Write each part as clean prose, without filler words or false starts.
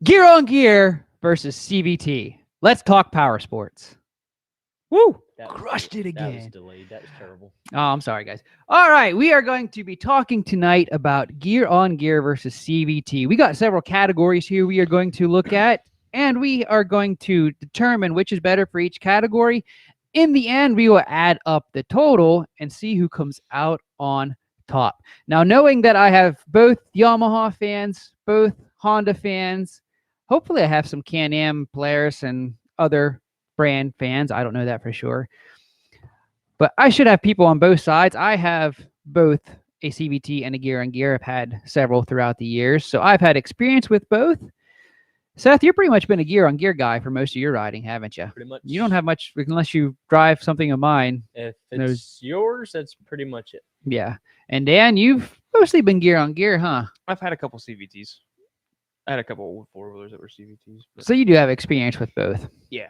Gear on gear versus CVT. Let's talk power sports. Woo! Crushed it again. That was delayed. That was terrible. Oh, I'm sorry, guys. All right, we are going to be talking tonight about gear on gear versus CVT. We got several categories here we are going to look at, and we are going to determine which is better for each category. In the end, we will add up the total and see who comes out on top. Now, knowing that I have both Yamaha fans, both Honda fans, hopefully I have some Can-Am players and other brand fans. I don't know that for sure. But I should have people on both sides. I have both a CVT and a gear on gear. I've had several throughout the years. So I've had experience with both. Seth, you've pretty much been a gear on gear guy for most of your riding, haven't you? Pretty much. You don't have much unless you drive something of mine. If it's yours, that's pretty much it. Yeah. And Dan, you've mostly been gear on gear, huh? I've had a couple CVTs. I had a couple old four-wheelers that were CVTs. But... So you do have experience with both. Yeah.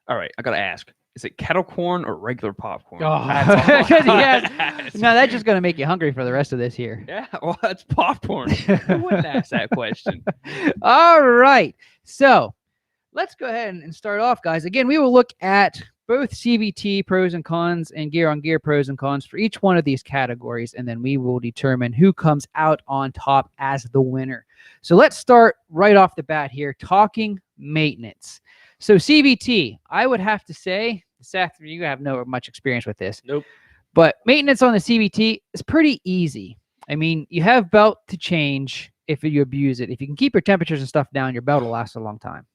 All right, I gotta ask: is it kettle corn or regular popcorn? Oh. Yes. No, that's just gonna make you hungry for the rest of this here. Yeah, well, that's popcorn. Who wouldn't ask that question? All right, so let's go ahead and start off, guys. Again, we will look at both CVT pros and cons and gear on gear pros and cons for each one of these categories, and then we will determine who comes out on top as the winner. So let's start right off the bat here, talking maintenance. So CVT, I would have to say, Seth, you have no much experience with this. Nope. But maintenance on the CVT is pretty easy. I mean, you have belt to change if you abuse it. If you can keep your temperatures and stuff down, your belt will last a long time.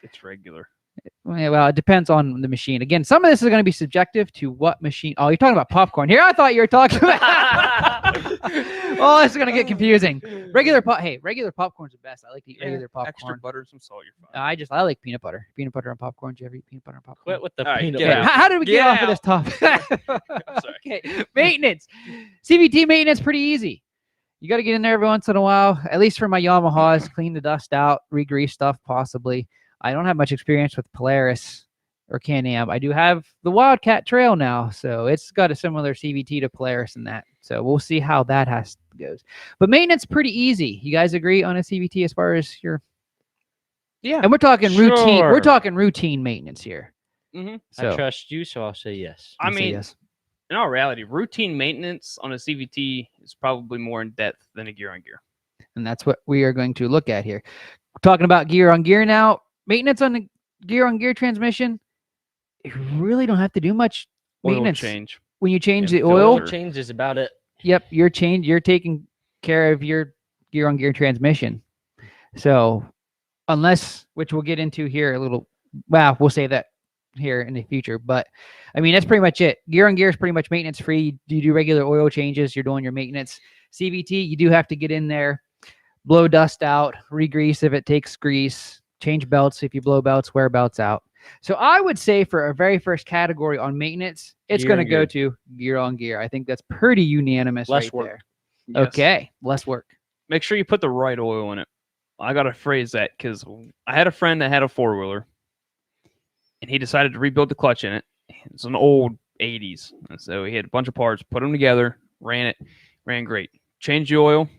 It's regular. Well, it depends on the machine. Again, some of this is going to be subjective to what machine. Oh, you're talking about popcorn here. I thought you were talking about. Oh, this is going to get confusing. Regular popcorn's the best. I like to eat regular popcorn. Extra butter, some salt, you're fine. I like peanut butter. Peanut butter on popcorn. Do you ever eat peanut butter on popcorn? Quit with the All right, peanut get butter. out. How did we get Get off of this topic? Sorry. Okay, maintenance. CVT maintenance, pretty easy. You got to get in there every once in a while. At least for my Yamahas, clean the dust out, re-grease stuff possibly. I don't have much experience with Polaris or Can-Am. I do have the Wildcat Trail now, so it's got a similar CVT to Polaris in that. So we'll see how that goes. But maintenance pretty easy. You guys agree on a CVT as far as your? Yeah. And we're talking routine. We're Sure. talking routine maintenance here. Mm-hmm. So I trust you, so I'll say yes. I I'll say mean, yes. in all reality, routine maintenance on a CVT is probably more in depth than a gear on gear. And that's what we are going to look at here. We're talking about gear on gear now. Maintenance on the gear on gear transmission, you really don't have to do much Oil maintenance. change. When you change And the oil, filter. Change is about it. yep, you're taking care of your gear on gear transmission. So unless, which we'll get into here a little, well, we'll say that here in the future, but I mean, that's pretty much it. Gear on gear is pretty much maintenance free. You do regular oil changes, you're doing your maintenance. CVT, you do have to get in there, blow dust out, re-grease if it takes grease, change belts if you blow belts, wear belts out. So I would say for our very first category on maintenance, it's Gear going to on go gear. to gear on gear. I think that's pretty unanimous Less right work. there. Yes. Okay, less work. Make sure you put the right oil in it. I got to phrase that because I had a friend that had a four-wheeler, and he decided to rebuild the clutch in it. It's an old 80s. And so he had a bunch of parts, put them together, ran great. Changed the oil,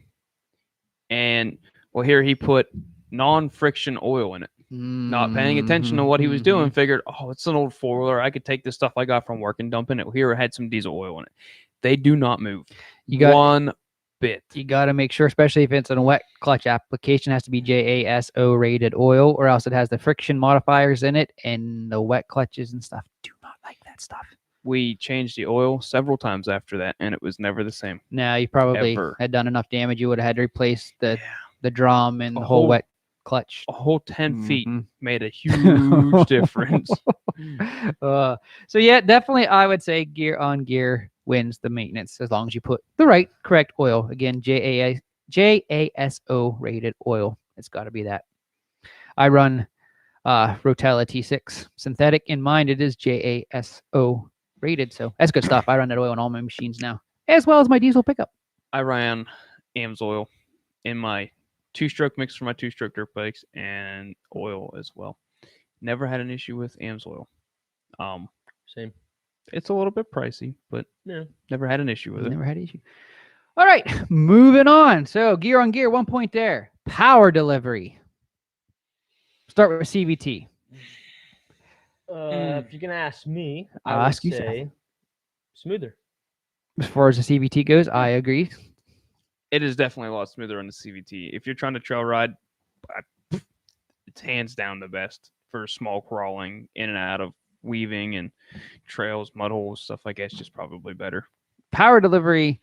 and well, here he put non-friction oil in it. Not paying attention to what he was doing, figured, oh, it's an old four-wheeler. I could take this stuff I got from work and dump in it. Here, I had some diesel oil in it. They do not move. You got one bit. You got to make sure, especially if it's a wet clutch application, has to be JASO rated oil, or else it has the friction modifiers in it, and the wet clutches and stuff do not like that stuff. We changed the oil several times after that, and it was never the same. Now, you probably Ever. had done enough damage. You would have had to replace the Yeah. drum and A the whole whole- wet clutch. A whole 10 feet Mhm. made a huge difference. So yeah, definitely I would say gear on gear wins the maintenance as long as you put the right correct oil. Again, JASO rated oil. It's got to be that. I run Rotella T6 synthetic. In mine, it is JASO rated. So that's good stuff. I run that oil on all my machines now, as well as my diesel pickup. I ran AMS oil in my two-stroke mix for my two-stroke dirt bikes and oil as well. Never had an issue with AMS oil. Same. It's a little bit pricey, but Yeah. never had an issue with it. Never had issue. All right, moving on. So gear on gear, 1 point there. Power delivery. Start with CVT. If you're gonna ask me, I I'll would ask you, Seth. say smoother. As far as the CVT goes, I agree. It is definitely a lot smoother on the CVT. If you're trying to trail ride, it's hands down the best for small crawling in and out of weaving and trails, mud holes, stuff like that. It's just probably better. Power delivery.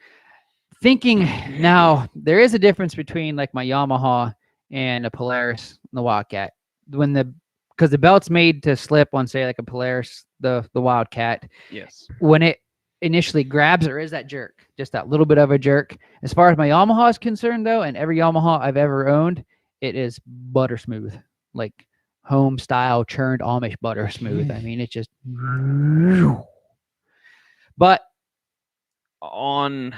Thinking now, there is a difference between like my Yamaha and a Polaris and the Wildcat. Because the belt's made to slip on, say, like a Polaris, the Wildcat. Yes. When it initially grabs, there is that jerk, just that little bit of a jerk. As far as my Yamaha is concerned, though, and every Yamaha I've ever owned, it is butter smooth, like home style churned Amish butter smooth. I mean, it's just. But On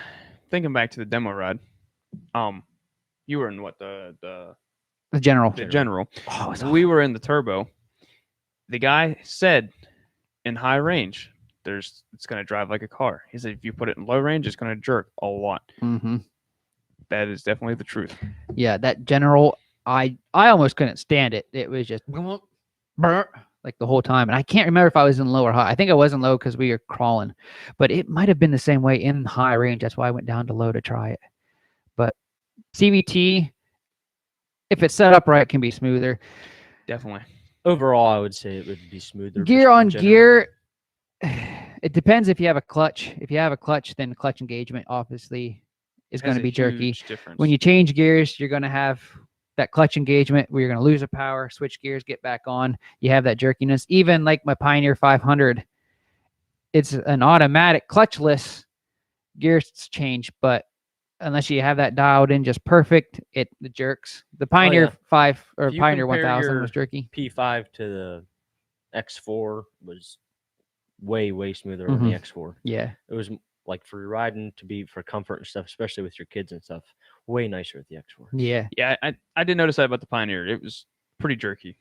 thinking back to the demo ride, you were in what the general. general. Oh, it's We were in the turbo. The guy said in high range, it's going to drive like a car. He said if you put it in low range, it's going to jerk a lot. Mm-hmm. That is definitely the truth. Yeah, that general, I almost couldn't stand it. It was just like the whole time. And I can't remember if I was in low or high. I think I was in low because we were crawling, but it might have been the same way in high range. That's why I went down to low to try it. But CVT, if it's set up right, it can be smoother. Definitely. Overall, I would say it would be smoother. Gear just in on general. gear, it depends if you have a clutch. If you have a clutch, then clutch engagement obviously is going Has to a be jerky. huge difference. When you change gears, you're going to have that clutch engagement where you're going to lose the power, switch gears, get back on. You have that jerkiness. Even like my Pioneer 500, it's an automatic clutchless gear change, but unless you have that dialed in just perfect, it jerks. The Pioneer yeah. 5 or If you Pioneer compare 1000 your was jerky. P5 to the X4 was way smoother on the X4. Yeah. It was like for riding for comfort and stuff, especially with your kids and stuff. Way nicer with the X4. Yeah. Yeah, I did notice that about the Pioneer. It was pretty jerky.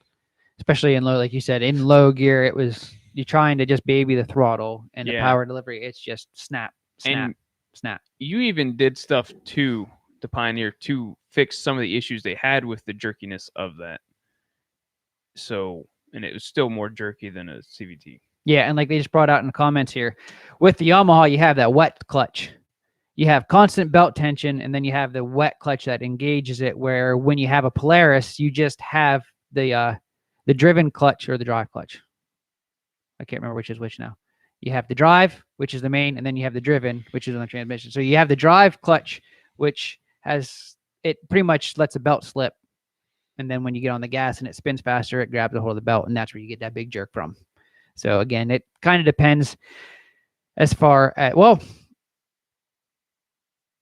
Especially in low, like you said, in low gear, it was you're trying to just baby the throttle and the Yeah. power delivery. It's just snap. And snap. you even did stuff to the Pioneer to fix some of the issues they had with the jerkiness of that. So, and it was still more jerky than a CVT. Yeah, and like they just brought out in the comments here, with the Yamaha, you have that wet clutch. You have constant belt tension, and then you have the wet clutch that engages it, where when you have a Polaris, you just have the driven clutch or the drive clutch. I can't remember which is which now. You have the drive, which is the main, and then you have the driven, which is on the transmission. So you have the drive clutch, which it pretty much lets the belt slip. And then when you get on the gas and it spins faster, it grabs a hold of the belt, and that's where you get that big jerk from. So again, it kind of depends as far as, well,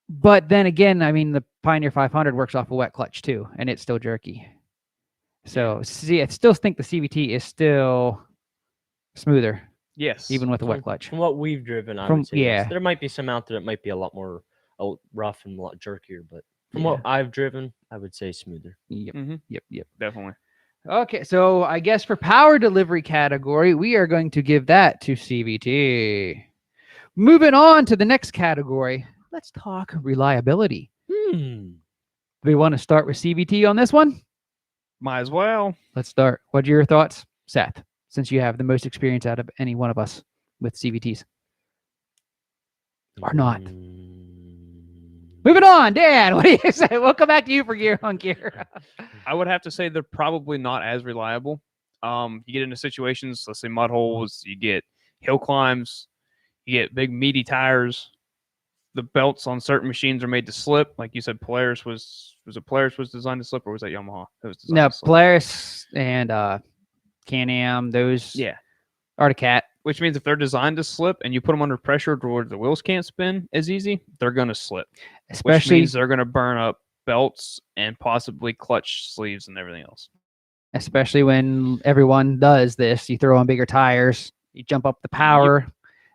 but then again, I mean, the Pioneer 500 works off a wet clutch too, and it's still jerky. So see, I still think the CVT is still smoother, Yes. even with a wet clutch. From what we've driven, I would say yeah. yes. There might be some out there that might be a lot more rough and a lot jerkier, but from Yeah. what I've driven, I would say smoother. Yep. Yep. Definitely. Okay, so I guess for power delivery category, we are going to give that to CVT. Moving on to the next category, let's talk reliability. Do we want to start with CVT on this one? Might as well. Let's start. What are your thoughts, Seth, since you have the most experience out of any one of us with CVTs? Or not? Moving on, Dan, what do you say? We'll come back to you for gear on gear. I would have to say they're probably not as reliable. You get into situations, let's say mud holes, you get hill climbs, you get big meaty tires. The belts on certain machines are made to slip. Like you said, Polaris was designed to slip, or was that Yamaha? It was designed No, to slip. Polaris and Can-Am, those Yeah. Articat. Which means if they're designed to slip and you put them under pressure to where the wheels can't spin as easy, they're going to slip. Which Especially, means they're going to burn up belts and possibly clutch sleeves and everything else. especially when everyone does this. You throw on bigger tires, you jump up the power,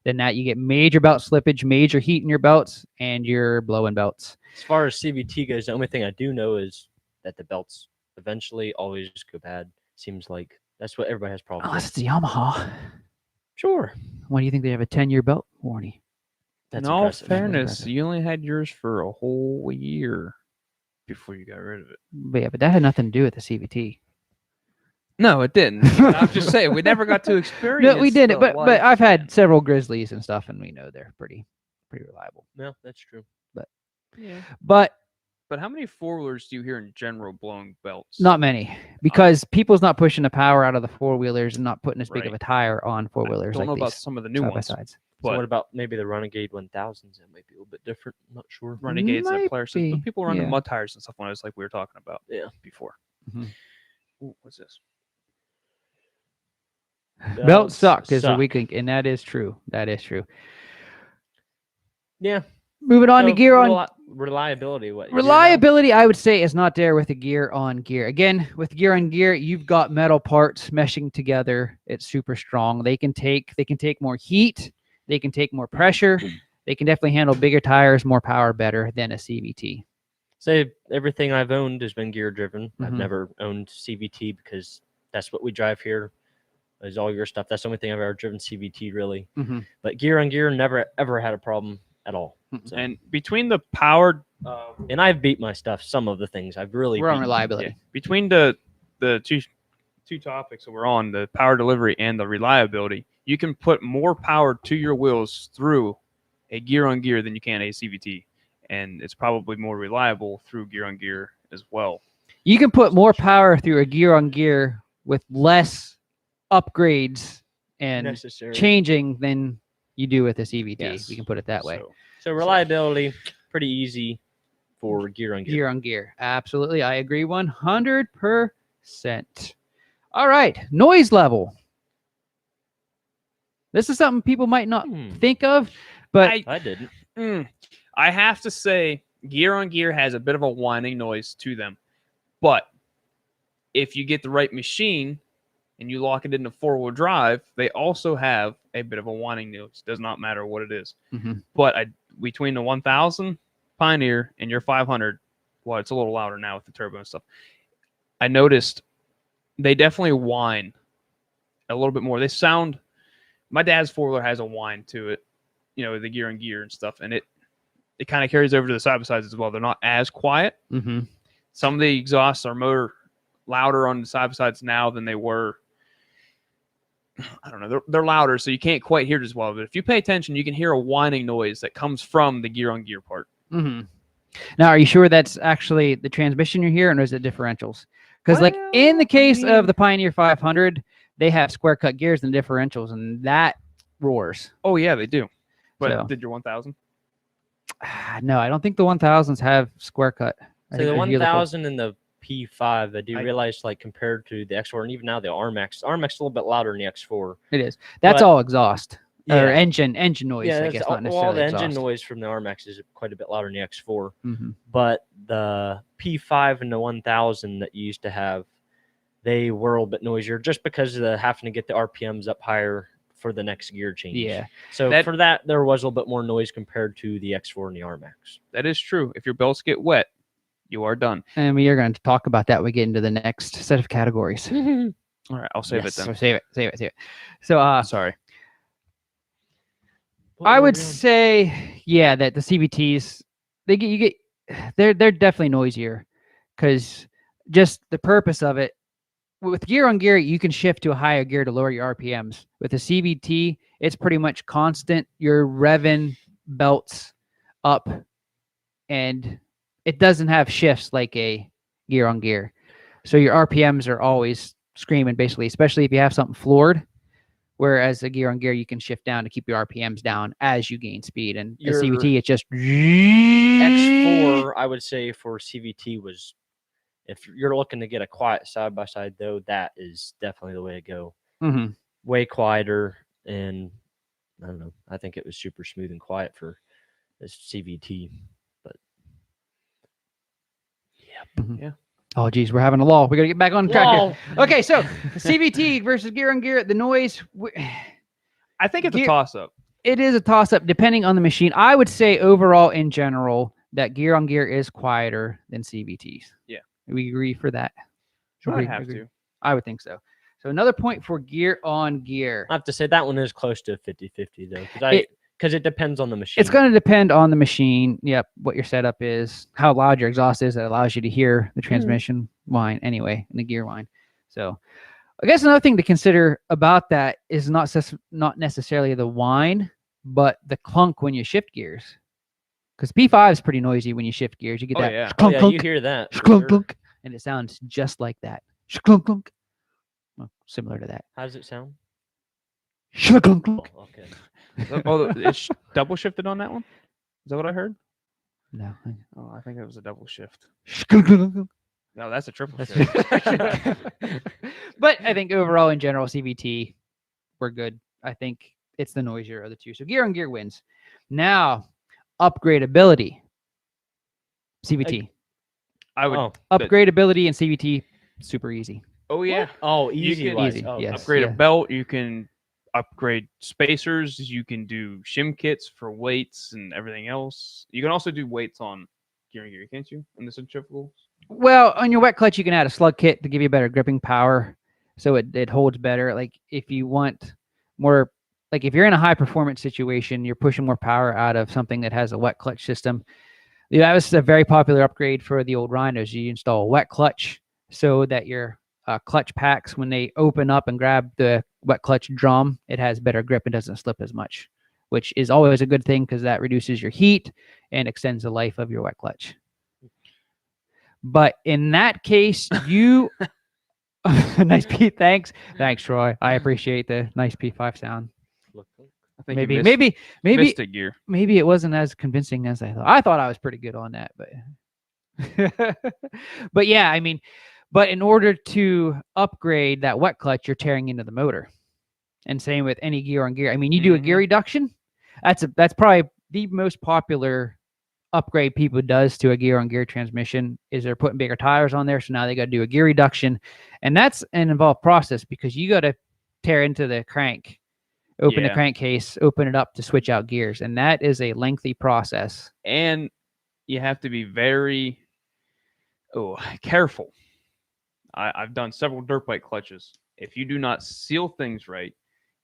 then that you get major belt slippage, major heat in your belts, and you're blowing belts. As far as CVT goes, the only thing I do know is that the belts eventually always go bad. Seems like that's what everybody has problems Unless with. it's a Yamaha. Sure. Why do you think they have a 10-year belt warranty? That's In all impressive. fairness, impressive. you only had yours for a whole year. before you got rid of it. But yeah, but that had nothing to do with the CVT. No, it didn't. But I'm just saying, we never got to experience. No, we didn't. the But I've life had and- several Grizzlies and stuff, and we know they're pretty reliable. No, that's true. Yeah. But But how many four-wheelers do you hear in general blowing belts? not many, because people's not pushing the power out of the four-wheelers and not putting as big of Right. a tire on I four-wheelers don't like know about these some of the new side by ones, sides. So but what about maybe the Renegade 1000s? That might be a little bit different. I'm not sure. Renegades and Might Polaris. be, But people run the yeah. mud tires and stuff on us, like we were talking about Yeah. before. Mhm. Ooh, what's this? Belts suck is a suck. weak link, and that is true. That is true. Yeah. Moving on to So, gear on reliability. What? reliability, I would say is not there with the gear on gear. Again, with gear on gear, you've got metal parts meshing together. It's super strong. They can take more heat. They can take more pressure. They can definitely handle bigger tires, more power better than a CVT. Say everything I've owned has been gear driven. I've Mhm. never owned CVT because that's what we drive here. Is all your stuff. That's the only thing I've ever driven CVT really. Mhm. But gear on gear, never ever had a problem at all. Mhm. So, And between the powered, and I've beat my stuff. Some of the things I've really. We're on beaten. reliability. between the two topics that we're on, the power delivery and the reliability, you can put more power to your wheels through a gear on gear than you can a CVT, and it's probably more reliable through gear on gear as well. You can put more power through a gear on gear with less upgrades and Necessary. changing than you do with a CVT. Yes. We can put it that way. So reliability, pretty easy for gear on gear. Gear on gear. Absolutely. I agree 100%. All right. Noise level. This is something people might not think of, but I didn't. I have to say, gear on gear has a bit of a whining noise to them, but if you get the right machine and you lock it into four-wheel drive, they also have a bit of a whining noise. Does not matter what it is. Mhm. But between the 1000 Pioneer and your 500, well, it's a little louder now with the turbo and stuff. I noticed they definitely whine a little bit more. They sound. My dad's four-wheeler has a whine to it, the gear and gear and stuff, and it kind of carries over to the side by sides as well. They're not as quiet. Mhm. Some of the exhausts are more louder on the side by sides now than they were. I don't know. They're louder, so you can't quite hear it as well. But if you pay attention, you can hear a whining noise that comes from the gear on gear part. Mhm. Now, are you sure that's actually the transmission you're hearing, or is it differentials? Because, like in the case of the Pioneer 500, they have square cut gears and differentials, and that roars. Oh yeah, they do. But So- did your 1000? No, I don't think the 1000s have square cut. I So think the they're 1000 and the P5, I do I- realize, like compared to the X4 and even now the RMAX, RMAX is a little bit louder than the X4. It is. That's But- all exhaust or Yeah. engine noise. Yeah, I that's guess all, not well, necessarily the engine exhaust. noise from the RMAX is quite a bit louder than the X4. Mhm. But the P5 and the 1000 that you used to have, they were a little bit noisier just because of the having to get the RPMs up higher for the next gear change. Yeah. So for that, there was a little bit more noise compared to the X4 and the RMAX. That is true. If your belts get wet, you are done. And we are going to talk about that when we get into the next set of categories. All right, I'll save it So then. save it. So Sorry. I would say, yeah, that the CVTs they're definitely noisier because just the purpose of it. With gear on gear, you can shift to a higher gear to lower your RPMs. With a CVT, it's pretty much constant. You're revving belts up, and it doesn't have shifts like a gear on gear. So your RPMs are always screaming, basically, especially if you have something floored. Whereas a gear on gear, you can shift down to keep your RPMs down as you gain speed. And the Your CVT, it's just X4, I would say for CVT was, if you're looking to get a quiet side by side, though, that is definitely the way to go. Mhm. Way quieter, and I don't know. I think it was super smooth and quiet for this CVT. But Yeah. Oh, geez, we're having a lull. We got to get back on track here. Whoa. Okay, so CVT versus gear on gear, the noise, I think it's Gear- a toss-up. it is a toss-up depending on the machine. I would say overall, in general, that gear on gear is quieter than CVTs. Yeah. We agree for that. I'd Agree, have agree. to. I would think so. So another point for gear on gear. I have to say that one is close to 50-50, though. Because it depends on the machine. It's going to depend on the machine. Yep, what your setup is, how loud your exhaust is that allows you to hear the transmission whine anyway, and the gear whine. So I guess another thing to consider about that is not necessarily the whine, but the clunk when you shift gears. Because P5 is pretty noisy when you shift gears. You get that yeah. clunk, yeah, clunk, you hear that. for clunk, sure. clunk, and it sounds just like that. Clunk, clunk. Well, similar to that. How does it sound? Clunk, clunk, Oh, clunk. okay. Oh, it's double shifted on that one. Is that what I heard? No. Oh, I think it was a double shift. Clunk, clunk, clunk. No, that's a triple That's shift. But I think overall, in general, CVT, we're good. I think it's the noisier of the two. So gear on gear wins. Now, upgradeability. CVT. I would. Oh, Upgradeability and CVT, super easy. Oh yeah. oh, You easy can- wise. Easy, Oh, yes. Upgrade Yeah. a belt. You can upgrade spacers. You can do shim kits for weights and everything else. You can also do weights on gear and gear, can't you? In the centrifugal. Well, on your wet clutch, you can add a slug kit to give you better gripping power, so it holds better. Like if you want more, like if you're in a high performance situation, you're pushing more power out of something that has a wet clutch system. Yeah, that was a very popular upgrade for the old Rhinos. You install a wet clutch so that your clutch packs, when they open up and grab the wet clutch drum, it has better grip and doesn't slip as much, which is always a good thing because that reduces your heat and extends the life of your wet clutch. But in that case, you nice P. Thanks, Troy. I appreciate the nice P5 sound. look. I think you Maybe missed a gear. maybe it wasn't as convincing as I thought. I thought I was pretty good on that, but but yeah, I mean, but in order to upgrade that wet clutch, you're tearing into the motor. And same with any gear on gear. I mean, you do a gear reduction. That's probably the most popular upgrade people does to a gear on gear transmission is they're putting bigger tires on there. So now they got to do a gear reduction, and that's an involved process because you got to tear into the crank, open the crankcase, open it up to switch out gears, and that is a lengthy process. And you have to be very careful. I've done several dirt bike clutches. If you do not seal things right,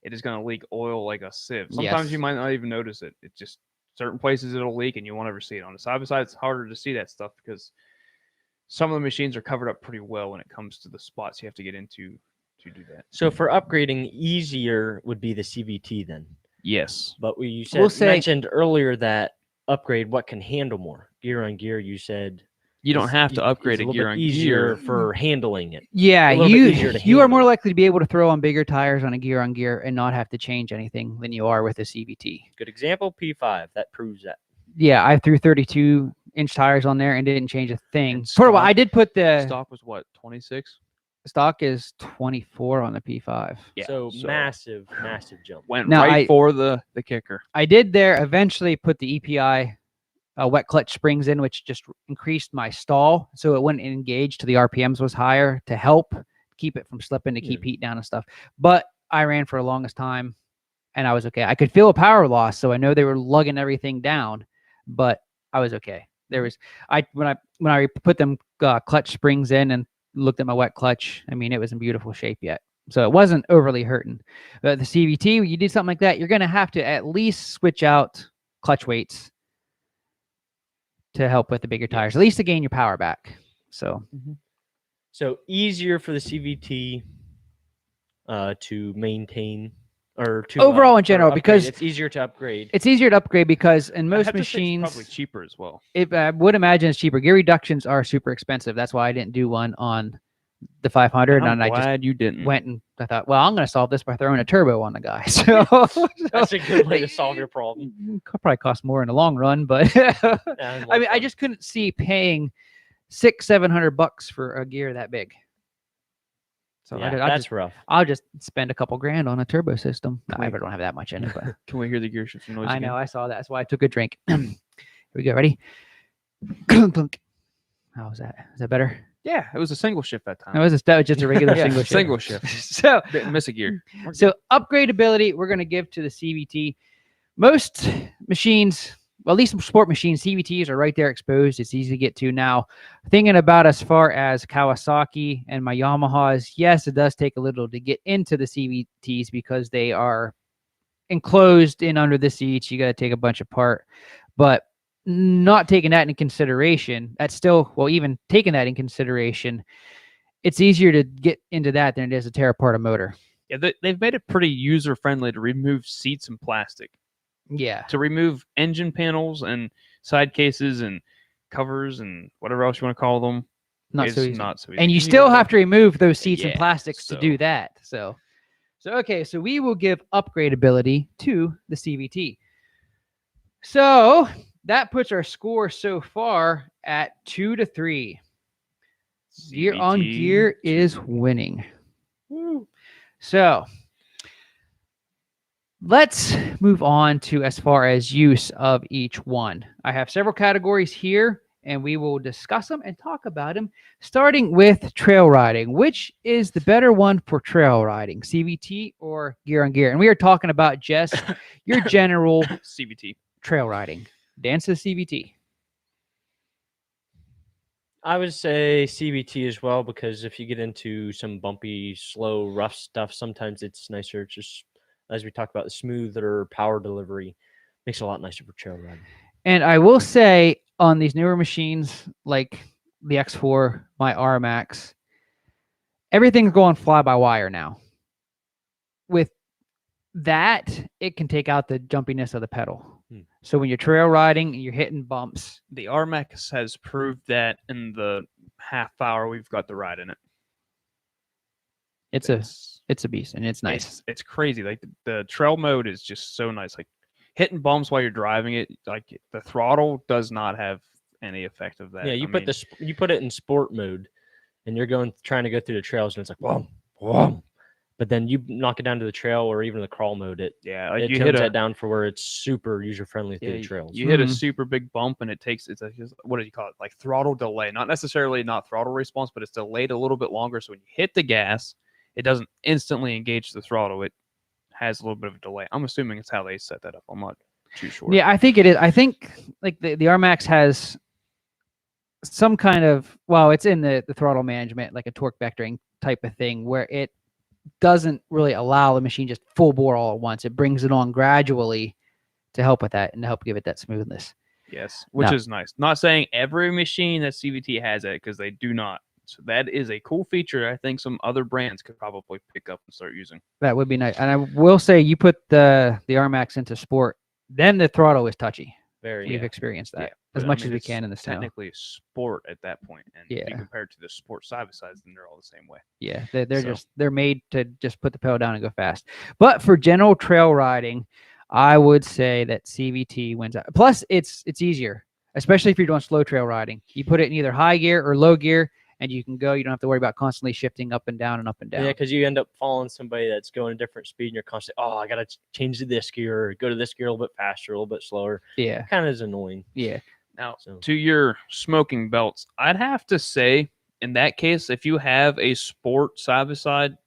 it is going to leak oil like a sieve. Sometimes Yes. you might not even notice it. It's just certain places it'll leak and you won't ever see it. On the side by side, it's harder to see that stuff because some of the machines are covered up pretty well when it comes to the spots you have to get into to do that. So for upgrading, easier would be the CVT then. Yes. But you mentioned earlier that upgrade what can handle more gear on gear. You said You don't have to upgrade a little gear bit on easier gear. for handling it. Yeah, A little bit easier to you are more handle. likely to be able to throw on bigger tires on a gear on gear and not have to change anything than you are with a CVT. Good example, P5. That proves that. Yeah, I threw 32-inch tires on there and didn't change a thing. And For a while, stock- I did put the Stock was what, 26? stock is 24 on the P5. Yeah. So massive jump. Went Now, right for the kicker. I did there eventually put the EPI wet clutch springs in, which just increased my stall so it wouldn't engage till the RPMs was higher to help keep it from slipping, to keep heat down and stuff. But I ran for the longest time and I was okay. I could feel a power loss, so I know they were lugging everything down, but I was okay. There was when I put them clutch springs in and looked at my wet clutch, I mean, it was in beautiful shape yet. So it wasn't overly hurting. The CVT, when you do something like that, you're going to have to at least switch out clutch weights to help with the bigger tires, at least to gain your power back. So So easier for the CVT to maintain or to Overall in or general, upgrade. because it's easier to upgrade. it's easier to upgrade because in I most have to say it's machines, probably cheaper as well. I would imagine it's cheaper. Gear reductions are super expensive. That's why I didn't do one on the 500. I'm And I just glad you didn't. went and I thought, well, I'm going to solve this by throwing a turbo on the guy. So That's a good way to solve your problem. Could probably cost more in the long run, but I mean, I just couldn't see paying $600-700 for a gear that big. So that's rough. I'll just spend a couple grand on a turbo system. No, I don't have that much in it, but Can we hear the gear shifting noise? I again? know, I saw that. That's why I took a drink. Here we go. Ready? Clunk, clunk. How was that? Is that better? Yeah, it was a single shift that time. That was just a regular Yeah, single shift. single shift. So Didn't miss a gear. So upgradeability, we're going to give to the CVT. Most machines, well, at least some sport machines, CVTs are right there exposed. It's easy to get to. Now, thinking about as far as Kawasaki and my Yamahas, yes, it does take a little to get into the CVTs because they are enclosed in under the seats. You got to take a bunch apart, but not taking that into consideration, that's still, well, even taking that in consideration, it's easier to get into that than it is to tear apart a motor. Yeah, they've made it pretty user friendly to remove seats and plastic, Yeah. to remove engine panels and side cases and covers and whatever else you want to call them. Not It's so easy. not so easy. And you Can still go- have to remove those seats and Yeah, plastics to do so- that. So okay, so we will give upgradeability to the CVT. So that puts our score so far at 2-3. Gear on CVT Gear is 2. winning. Woo. So let's move on to as far as use of each one. I have several categories here, and we will discuss them and talk about them, starting with trail riding. Which is the better one for trail riding, CVT or Gear on Gear? And we are talking about just your general CVT. trail riding. Dan says CVT. I would say CVT as well, because if you get into some bumpy, slow, rough stuff, sometimes it's nicer. Just as we talked about, the smoother power delivery makes it a lot nicer for trail riding. And I will say on these newer machines like the X4, my RMAX, everything's going fly-by-wire now. With that, it can take out the jumpiness of the pedal. So when you're trail riding and you're hitting bumps, The RMAX has proved that in the half hour we've got the ride in it. it's a beast, and it's nice. It's crazy. Like the trail mode is just so nice. Like hitting bumps while you're driving it, like the throttle does not have any effect of that. Yeah, I you put mean, you put it in sport mode, and you're trying to go through the trails, and it's like whom, whum. But then you knock it down to the trail or even the crawl mode. It like you tones hit that down for where it's super user friendly through the trails. You hit a Mhm. super big bump and it takes what do you call it? Like throttle delay. Not necessarily not throttle response, but it's delayed a little bit longer. So when you hit the gas, it doesn't instantly engage the throttle. It has a little bit of a delay. I'm assuming it's how they set that up. I'm not too sure. Yeah, I think it is. I think like the RMAX has some kind of, well, it's in the throttle management, like a torque vectoring type of thing, where it doesn't really allow the machine just full bore all at once. It brings it on gradually to help with that and to help give it that smoothness. Yes, which No. is nice. Not saying every machine that CVT has it, because they do not. So that is a cool feature I think some other brands could probably pick up and start using. That would be nice. And I will say, you put the RMAX into sport, then the throttle is touchy. Very. We've experienced that but as I much mean, as we it's can in the snow. technically a sport at that point, and if Yeah. you compare it to the sport side by sides, then they're all the same way. Yeah, they're So- they're made to just put the pedal down and go fast. But for general trail riding, I would say that CVT wins out. Plus, it's easier, especially if you're doing slow trail riding. You put it in either high gear or low gear, and you can go. You don't have to worry about constantly shifting up and down and up and down. Yeah, because you end up following somebody that's going a different speed, and you're constantly, I got to change to this gear, or go to this gear a little bit faster, a little bit slower. Yeah. Kind of is annoying. Yeah. Now, So- to your smoking belts, I'd have to say, in that case, if you have a sport side by side,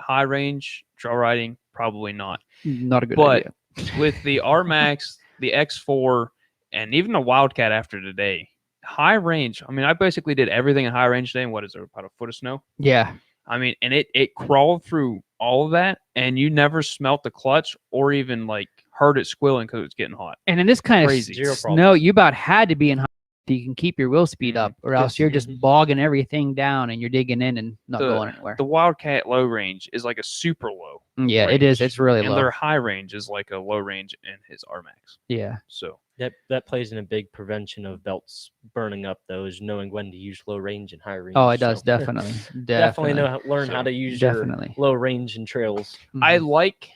high range trail riding, probably not. Not a good But idea. with the RMAX, the X4, and even the Wildcat after today, high range. I mean, I basically did everything in high range today. And what is there, about a foot of snow? Yeah. I mean, and it crawled through all of that, and you never smelt the clutch or even like heard it squealing because it was getting hot. And in this kind Crazy. of Zero snow, problems. you about had to be in high so you can keep your wheel speed up, or else you're just Mhm. bogging everything down and you're digging in and not going anywhere. The Wildcat low range is like a super low. Yeah, it is. range, It's really and low. their high range is like a low range in his RMAX. Yeah. So That plays in a big prevention of belts burning up, though, is knowing when to use low range and high range. Oh, it does So definitely. definitely Definitely. learn how So, to use definitely. your low range and trails. I Mhm. like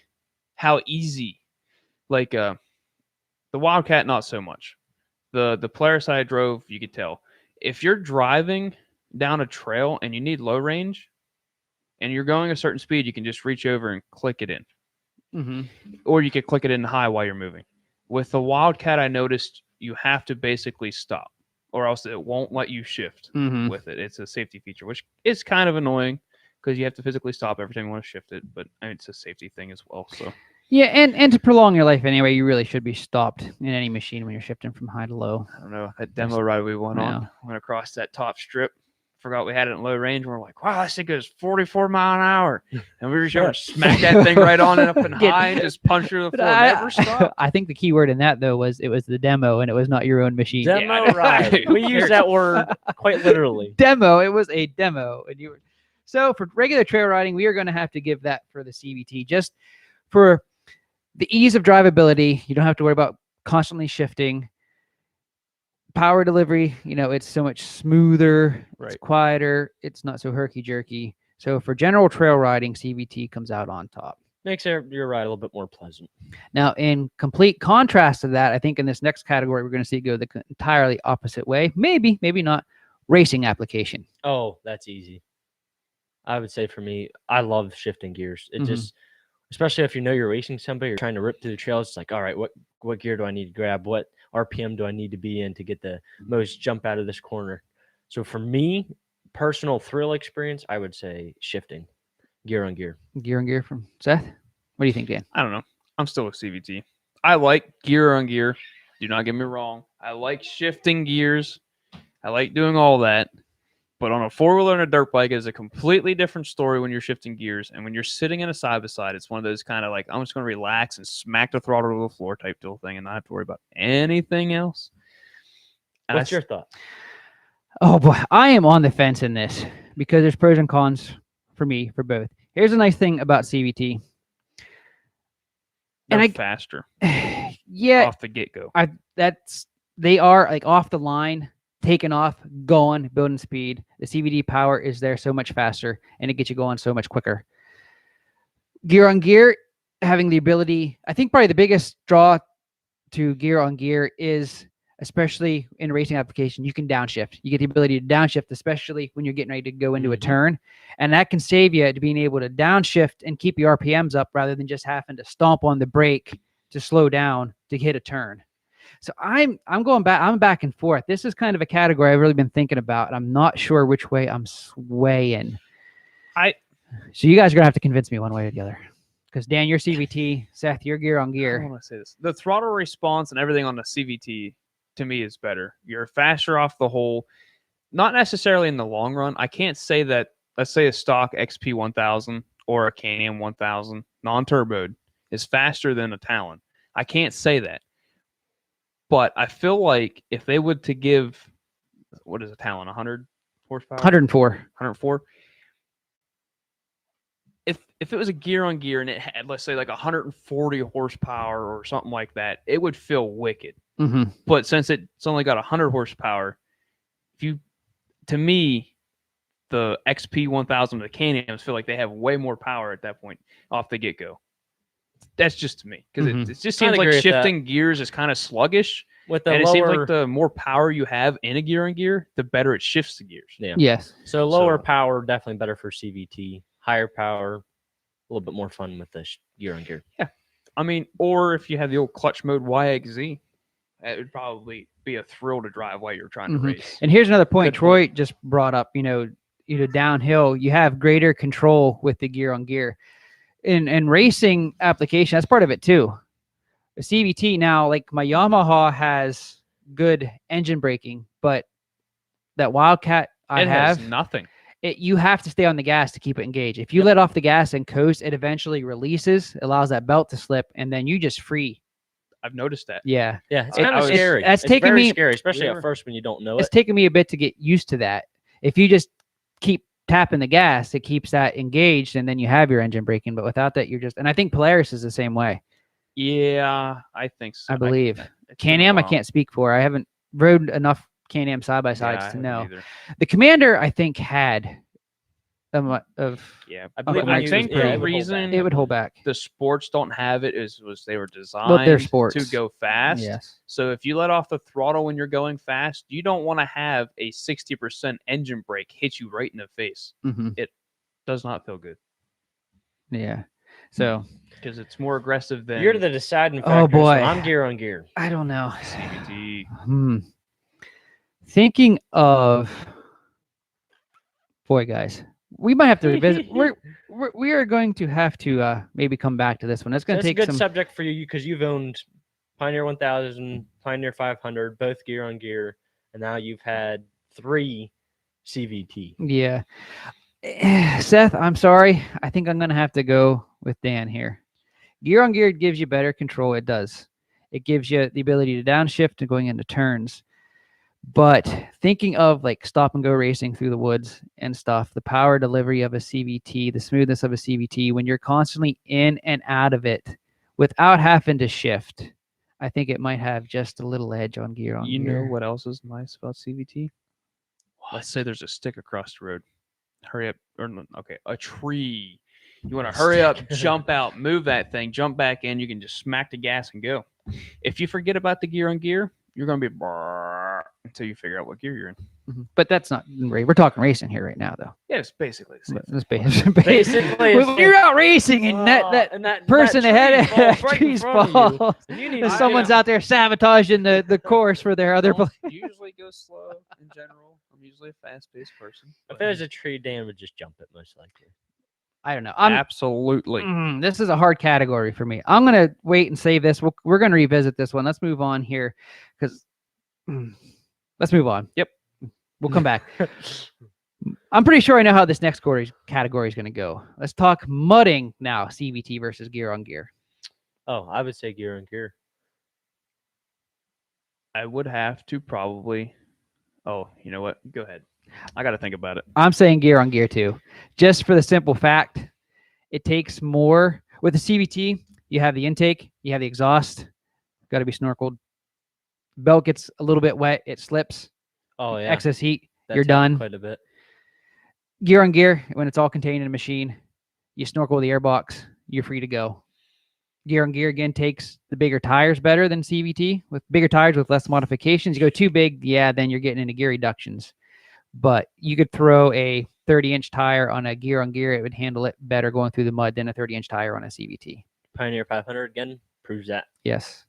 how easy, like the Wildcat, not so much. The Polaris I drove, you could tell. If you're driving down a trail and you need low range, and you're going a certain speed, you can just reach over and click it in, Mhm. or you could click it in high while you're moving. With the Wildcat, I noticed you have to basically stop, or else it won't let you shift Mhm. with it. It's a safety feature, which is kind of annoying because you have to physically stop every time you want to shift it. But I mean, it's a safety thing as well. So Yeah, and to prolong your life anyway, you really should be stopped in any machine when you're shifting from high to low. I don't know, that demo ride we went on, Yeah. went across that top strip forgot we had it in low range. And we're like, wow, this thing goes 44 mile an hour. And we were trying to smack that thing right on and up and high and just punch her to the But floor. Never stop. I think the key word in that, though, was it was the demo and it was not your own machine. Demo ride. We use that word quite literally. Demo. It was a demo. And you were... So for regular trail riding, we are going to have to give that for the CVT. Just for the ease of drivability, you don't have to worry about constantly shifting. Power delivery, it's so much smoother, it's Right. quieter, it's not so herky-jerky. So for general trail riding, CVT comes out on top. Makes your ride a little bit more pleasant. Now, in complete contrast to that, I think in this next category, we're going to see it go the entirely opposite way. Maybe not. Racing application. Oh, that's easy. I would say for me, I love shifting gears. It just, especially if you know you're racing somebody, you're trying to rip through the trails. It's like, all right, what gear do I need to grab? What RPM do I need to be in to get the most jump out of this corner? So for me, personal thrill experience, I would say shifting gear on gear. Gear on gear from Seth. What do you think, Dan? I don't know. I'm still with CVT. I like gear on gear. Do not get me wrong. I like shifting gears. I like doing all that. But on a four-wheeler and a dirt bike is a completely different story when you're shifting gears. And when you're sitting in a side-by-side, it's one of those kind of like, I'm just going to relax and smack the throttle to the floor type deal thing and not have to worry about anything else. And What's your thought? Oh, boy. I am on the fence in this because there's pros and cons for me, for both. Here's a nice thing about CVT. They're faster Yeah, off the get-go. They are like off the line, taking off, going, building speed. The CVT power is there so much faster, and it gets you going so much quicker. Gear on gear, having the ability, I think probably the biggest draw to gear on gear is, especially in a racing application, you can downshift. You get the ability to downshift, especially when you're getting ready to go into a turn. And that can save you to being able to downshift and keep your RPMs up rather than just having to stomp on the brake to slow down to hit a turn. So I'm going back. I'm back and forth. This is kind of a category I've really been thinking about. And I'm not sure which way I'm swaying. So you guys are going to have to convince me one way or the other. Because Dan, you're CVT. Seth, you're gear on I gear. want to say this. The throttle response and everything on the CVT to me is better. You're faster off the hole. Not necessarily in the long run. I can't say that, let's say a stock XP 1000 or a Can-Am 1000 non-turboed is faster than a Talon. I can't say that. But I feel like if they would to give, what is a Talon, 100 horsepower? 104. 104. If it was a gear on gear and it had, let's say, like 140 horsepower or something like that, it would feel wicked. Mm-hmm. But since it's only got 100 horsepower, to me, the XP 1000 the Can-Ams feel like they have way more power at that point off the get-go. That's just to me because it just seems like shifting gears is kind of sluggish. With the and lower, it seems like the more power you have in a gear on gear, the better it shifts the gears. Yeah. Yes. So lower power, definitely better for CVT. Higher power, a little bit more fun with the gear on gear. Yeah. I mean, or if you have the old clutch mode YXZ, it would probably be a thrill to drive while you're trying to race. And here's another point Good Troy just brought up. Downhill, you have greater control with the gear on gear. In racing application, that's part of it too. The CVT now, like my Yamaha has good engine braking, but that Wildcat It has nothing. You have to stay on the gas to keep it engaged. If you let off the gas and coast, it eventually releases, allows that belt to slip, and then you just free. I've noticed that. Yeah. Yeah, it's kind of scary. That's it's taken very me scary, especially at first when you don't know It's it. taken me a bit to get used to that. If you just keep tapping the gas, it keeps that engaged, and then you have your engine braking. But without that, you're just. And I think Polaris is the same way. Yeah, I think so. I believe. It's been a Can-Am, I while. can't speak for. I haven't rode enough Can-Am side-by-sides Yeah, I to haven't know. either. The Commander, I think, had somewhat of. Yeah, I Okay, believe I when you think use it, the it would hold reason- back. It would hold back. the sports don't have it was they were designed they're sports. to go fast. Yes. So if you let off the throttle when you're going fast, you don't want to have a 60% engine brake hit you right in the face. Mm-hmm. Does not feel good Yeah. So because it's more aggressive than You're the deciding factor. Oh, boy. So I'm gear on gear. I don't know. CVT. Thinking of, boy, guys, we might have to revisit. We are going to have to maybe come back to this one. It's going That's to a take good some. subject for you because you've owned Pioneer 1000, Pioneer 500, both gear on gear, and now you've had 3 CVT. Yeah. Seth, I'm sorry. I think I'm going to have to go with Dan here. Gear on gear gives you better control. It does. It gives you the ability to downshift and going into turns. But thinking of like stop and go racing through the woods and stuff, the power delivery of a CVT, the smoothness of a CVT, when you're constantly in and out of it without having to shift, I think it might have just a little edge on gear on You gear. know what else is nice about CVT? Let's say there's a stick across the road. Hurry up. Or, okay, a tree. You want to hurry up, jump out, move that thing, jump back in. You can just smack the gas and go. If you forget about the gear on gear, you're going to be until you figure out what gear you're in. But that's not, we're talking racing here right now, though. Yeah, it's basically the same. It's basically, it's when you're out racing and that person ahead of falls that right in trees front of you, falls, and you need and to someone's out there sabotaging the course for their other. Don't usually go slow in general. I'm usually a fast-paced person. If there's a tree, Dan would just jump it most likely. I don't know. Absolutely. This is a hard category for me. I'm gonna wait and save this. We're gonna revisit this one. Let's move on here, because let's move on. Yep. We'll come back. I'm pretty sure I know how this next category is going to go. Let's talk mudding now. CVT versus gear on gear. Oh, I would say gear on gear. I would have to probably. Oh, you know what? Go ahead. I got to think about it. I'm saying gear on gear too, just for the simple fact it takes more. With the CVT, you have the intake, you have the exhaust, got to be snorkeled. Belt gets a little bit wet, it slips. Oh yeah, Excess heat, That's you're done. quite a bit. Gear on gear, when it's all contained in a machine, you snorkel the airbox, you're free to go. Gear on gear again takes the bigger tires better than CVT. With bigger tires with less modifications, you go too big, yeah, then you're getting into gear reductions. But you could throw a 30-inch tire on a gear on gear, it would handle it better going through the mud than a 30-inch tire on a CVT. Pioneer 500 again proves that. Yes.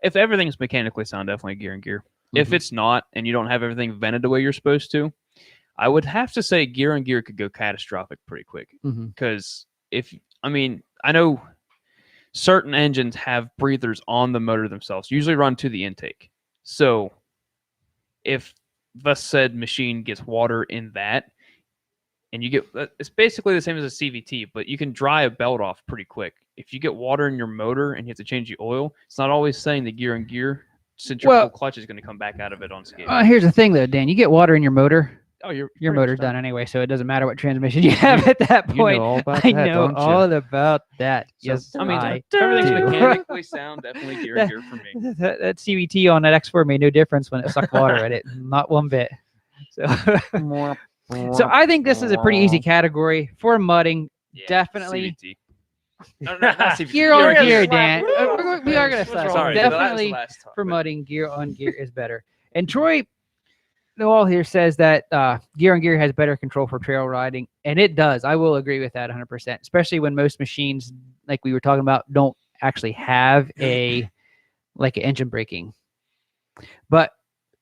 If everything's mechanically sound, definitely gear and gear. If it's not, and you don't have everything vented the way you're supposed to, I would have to say gear on gear could go catastrophic pretty quick. Because I know certain engines have breathers on the motor themselves, usually run to the intake. So if the said machine gets water in that, and you get, it's basically the same as a CVT, but you can dry a belt off pretty quick. If you get water in your motor and you have to change the oil, it's not always saying the gear and gear centrifugal clutch is going to come back out of it on scale. Here's the thing though, Dan, you get water in your motor. Oh, your motor's done anyway, so it doesn't matter what transmission you have at that point. You know all about I that, know don't you? all about that. So, Yes, I mean, I if everything's do. mechanically sound, definitely gear and gear for me. That CVT on that X4 made no difference when it sucked water at it, not one bit. So, so I think this is a pretty easy category for mudding. Yeah, Definitely. CVT. No, not CVT. Gear on gonna gear, slap. Dan. Woo! We are going to What's slap. wrong? Definitely for mudding, gear on gear is better. And Troy Noel here says that gear on gear has better control for trail riding, and it does. I will agree with that 100%, especially when most machines, like we were talking about, don't actually have an engine braking. But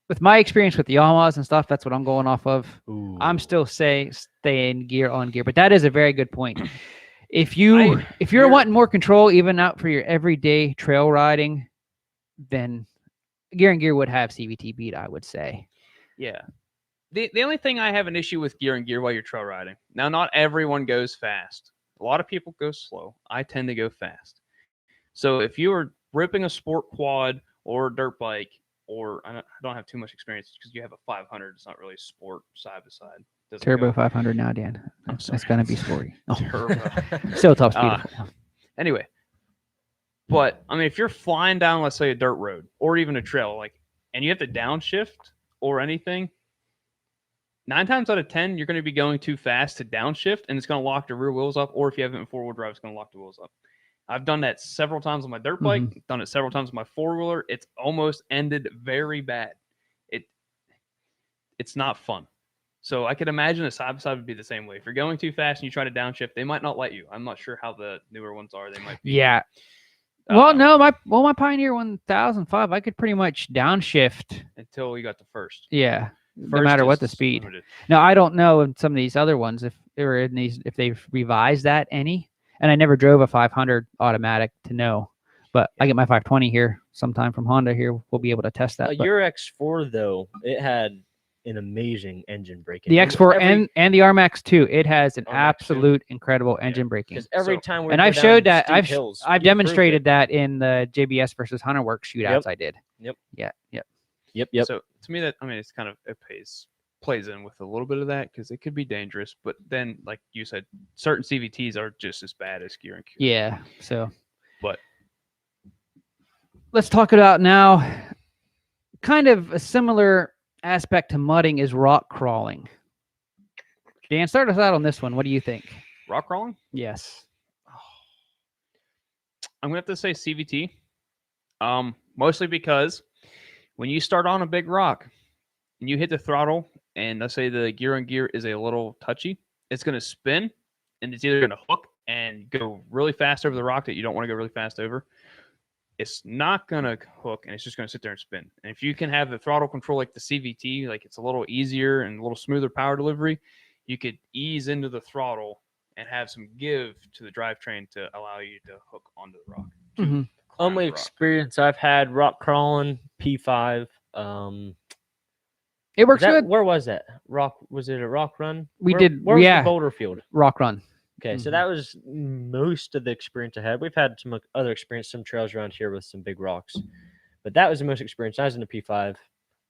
with my experience with the Yamahas and stuff, that's what I'm going off of. Ooh. I'm still staying gear on gear, but that is a very good point. If you're wanting more control, even out for your everyday trail riding, then gear and gear would have CVT beat, I would say. Yeah. The only thing I have an issue with gear and gear while you're trail riding. Now, not everyone goes fast. A lot of people go slow. I tend to go fast. So if you are ripping a sport quad or a dirt bike, or I don't have too much experience because you have a 500, it's not really sport side by side. Turbo 500 now, Dan. It's going to be sporty. Turbo. Still top speed. Anyway, but I mean, if you're flying down, let's say a dirt road or even a trail, and you have to downshift or anything, 9 times out of 10, you're going to be going too fast to downshift, and it's going to lock the rear wheels up. Or if you have it in 4-wheel drive, it's going to lock the wheels up. I've done that several times on my dirt bike. Done it several times on my 4-wheeler. It's almost ended very bad. It's not fun. So I could imagine a side-by-side would be the same way. If you're going too fast and you try to downshift, they might not let you. I'm not sure how the newer ones are. They might be. Yeah. Well, no, my Pioneer 1005, I could pretty much downshift until you got the first. Yeah, no First matter what is the speed. limited. Now, I don't know in some of these other ones if they've revised that any. And I never drove a 500 automatic to know, but I get my 520 here sometime from Honda. Here we'll be able to test that. Your X4 though, it had an amazing engine braking. The And X4 every- and the RMAX 2, it has an RMAX 2. absolute incredible engine braking. because every So- time we And go I've down showed that. steep I've hills, I've you proved demonstrated it. that in the JBS versus Hunter Works shootouts Yep. I did. Yep. Yeah. Yep. Yep. So to me, that it's kind of plays in with a little bit of that because it could be dangerous. But then, like you said, certain CVTs are just as bad as gear and gear. Yeah. So But let's talk about now. Kind of a similar aspect to mudding is rock crawling. Dan, start us out on this one. What do you think? rock crawling, Yes. I'm gonna have to say CVT. Mostly because when you start on a big rock and you hit the throttle, and let's say the gear on gear is a little touchy, it's gonna spin, and it's either gonna hook and go really fast over the rock that you don't want to go really fast over. It's not gonna hook, and it's just gonna sit there and spin. And if you can have the throttle control like the CVT, like it's a little easier and a little smoother power delivery, you could ease into the throttle and have some give to the drivetrain to allow you to hook onto the rock. Mhm. climb Only the rock. experience I've had rock crawling P5. It works That, good. where was that? Was it a rock run? We Where- did- Where was yeah. the boulder field? Rock run. Okay, so Mhm. that was most of the experience I had. We've had some other experience, some trails around here with some big rocks, but that was the most experience. I was in the P5.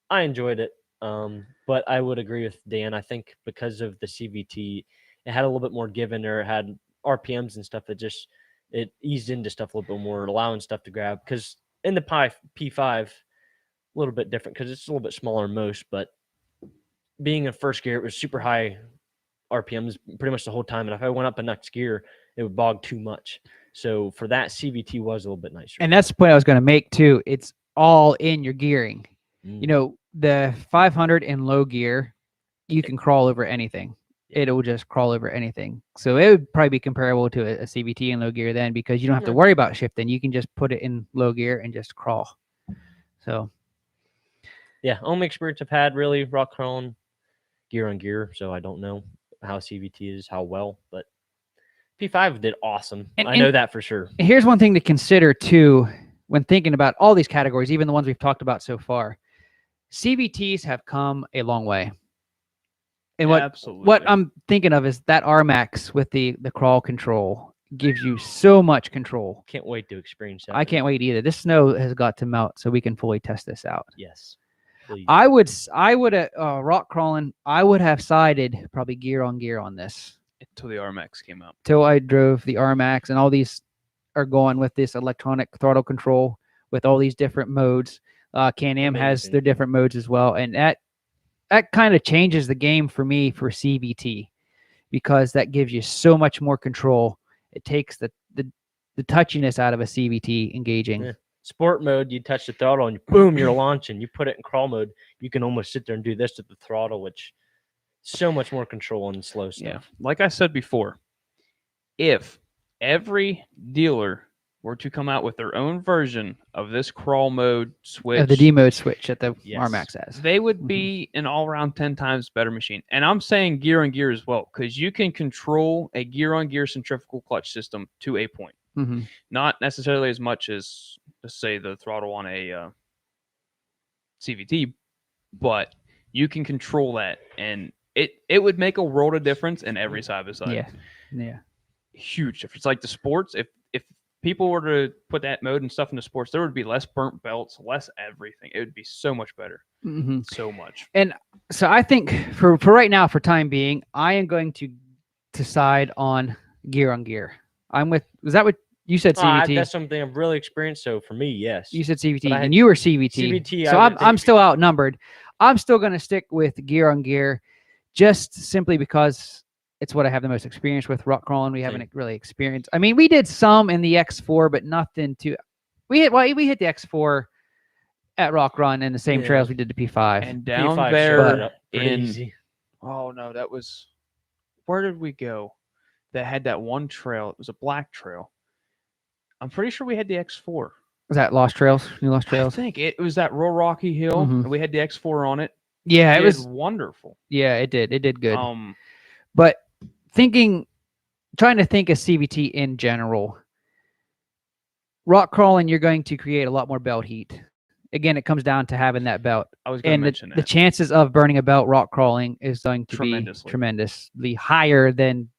I enjoyed it, but I would agree with Dan. I think because of the CVT, it had a little bit more give in there. It had RPMs and stuff that just it eased into stuff a little bit more, allowing stuff to grab. Because in the P5, a little bit different because it's a little bit smaller than most, but being in first gear, it was super high RPMs pretty much the whole time. And if I went up a next gear, it would bog too much. So for that, CVT was a little bit nicer. And that's the point I was going to make too. It's all in your gearing. You know, the 500 in low gear, you can crawl over anything. Yeah. It'll just crawl over anything. So it would probably be comparable to a CVT in low gear then, because you don't have to Yeah. worry about shifting. You can just put it in low gear and just crawl. So Yeah, only experience I've had really rock crawling gear on gear. So I don't know how CVT is, how well, but P5 did awesome. And- I know and- that for sure. here's one thing to consider too when thinking about all these categories, even the ones we've talked about so far. CVTs have come a long way. And Absolutely. what I'm thinking of is that RMAX with the crawl control gives you so much control. Can't wait to experience that. I can't wait either. This snow has got to melt so we can fully test this out. Yes. Please. I would rock crawling. I would have sided probably gear on this until the RMX came out. till I drove the RMAX, and all these are going with this electronic throttle control with all these different modes. Can-Am has Amazing. their different modes as well, and that kind of changes the game for me for CVT, because that gives you so much more control. It takes the touchiness out of a CVT engaging. Yeah. Sport mode, you touch the throttle and boom, you're launching. You put it in crawl mode, you can almost sit there and do this with the throttle, which so much more control on slow stuff. Yeah. Like I said before, if every dealer were to come out with their own version of this crawl mode switch, Of the D mode switch that the Yes. RMAX has. they would be an all-around 10 times better machine. And I'm saying gear on gear as well, because you can control a gear on gear centrifugal clutch system to a point. Mm-hmm. Not necessarily as much as, let's say, the throttle on a CVT, but you can control that, and it would make a world of difference in every side by side. Yeah. Yeah. Huge difference. Like the sports, if people were to put that mode and stuff in the sports, there would be less burnt belts, less everything. It would be so much better. Mm-hmm. So much. So I think for right now, for time being, I am going to decide on gear on gear. Was that what you said? CVT. That's something I've really experienced. So for me, yes. You said CVT, But I had and you were CVT. CVT, So I would I'm think- still outnumbered. I'm still going to stick with gear on gear, just simply because it's what I have the most experience with. Rock crawling, we haven't really experienced. I mean, we did some in the X4, but nothing to. We hit the X4 at Rock Run in the same Yeah. trails we did the P5. And down P5 there showed it up pretty in easy. oh no, that was where did we go? That had that one trail. It was a black trail. I'm pretty sure we had the X4. Was that Lost Trails? New Lost I Trails? think it was that real rocky hill, Mhm. and we had the X4 on it. Yeah, it did was. wonderful. Yeah, it did. It did good. Um, But trying to think of CVT in general, rock crawling, you're going to create a lot more belt heat. again, it comes down to having that belt. I was going to And mention the that. chances of burning a belt rock crawling is going to be Tremendously. tremendously higher than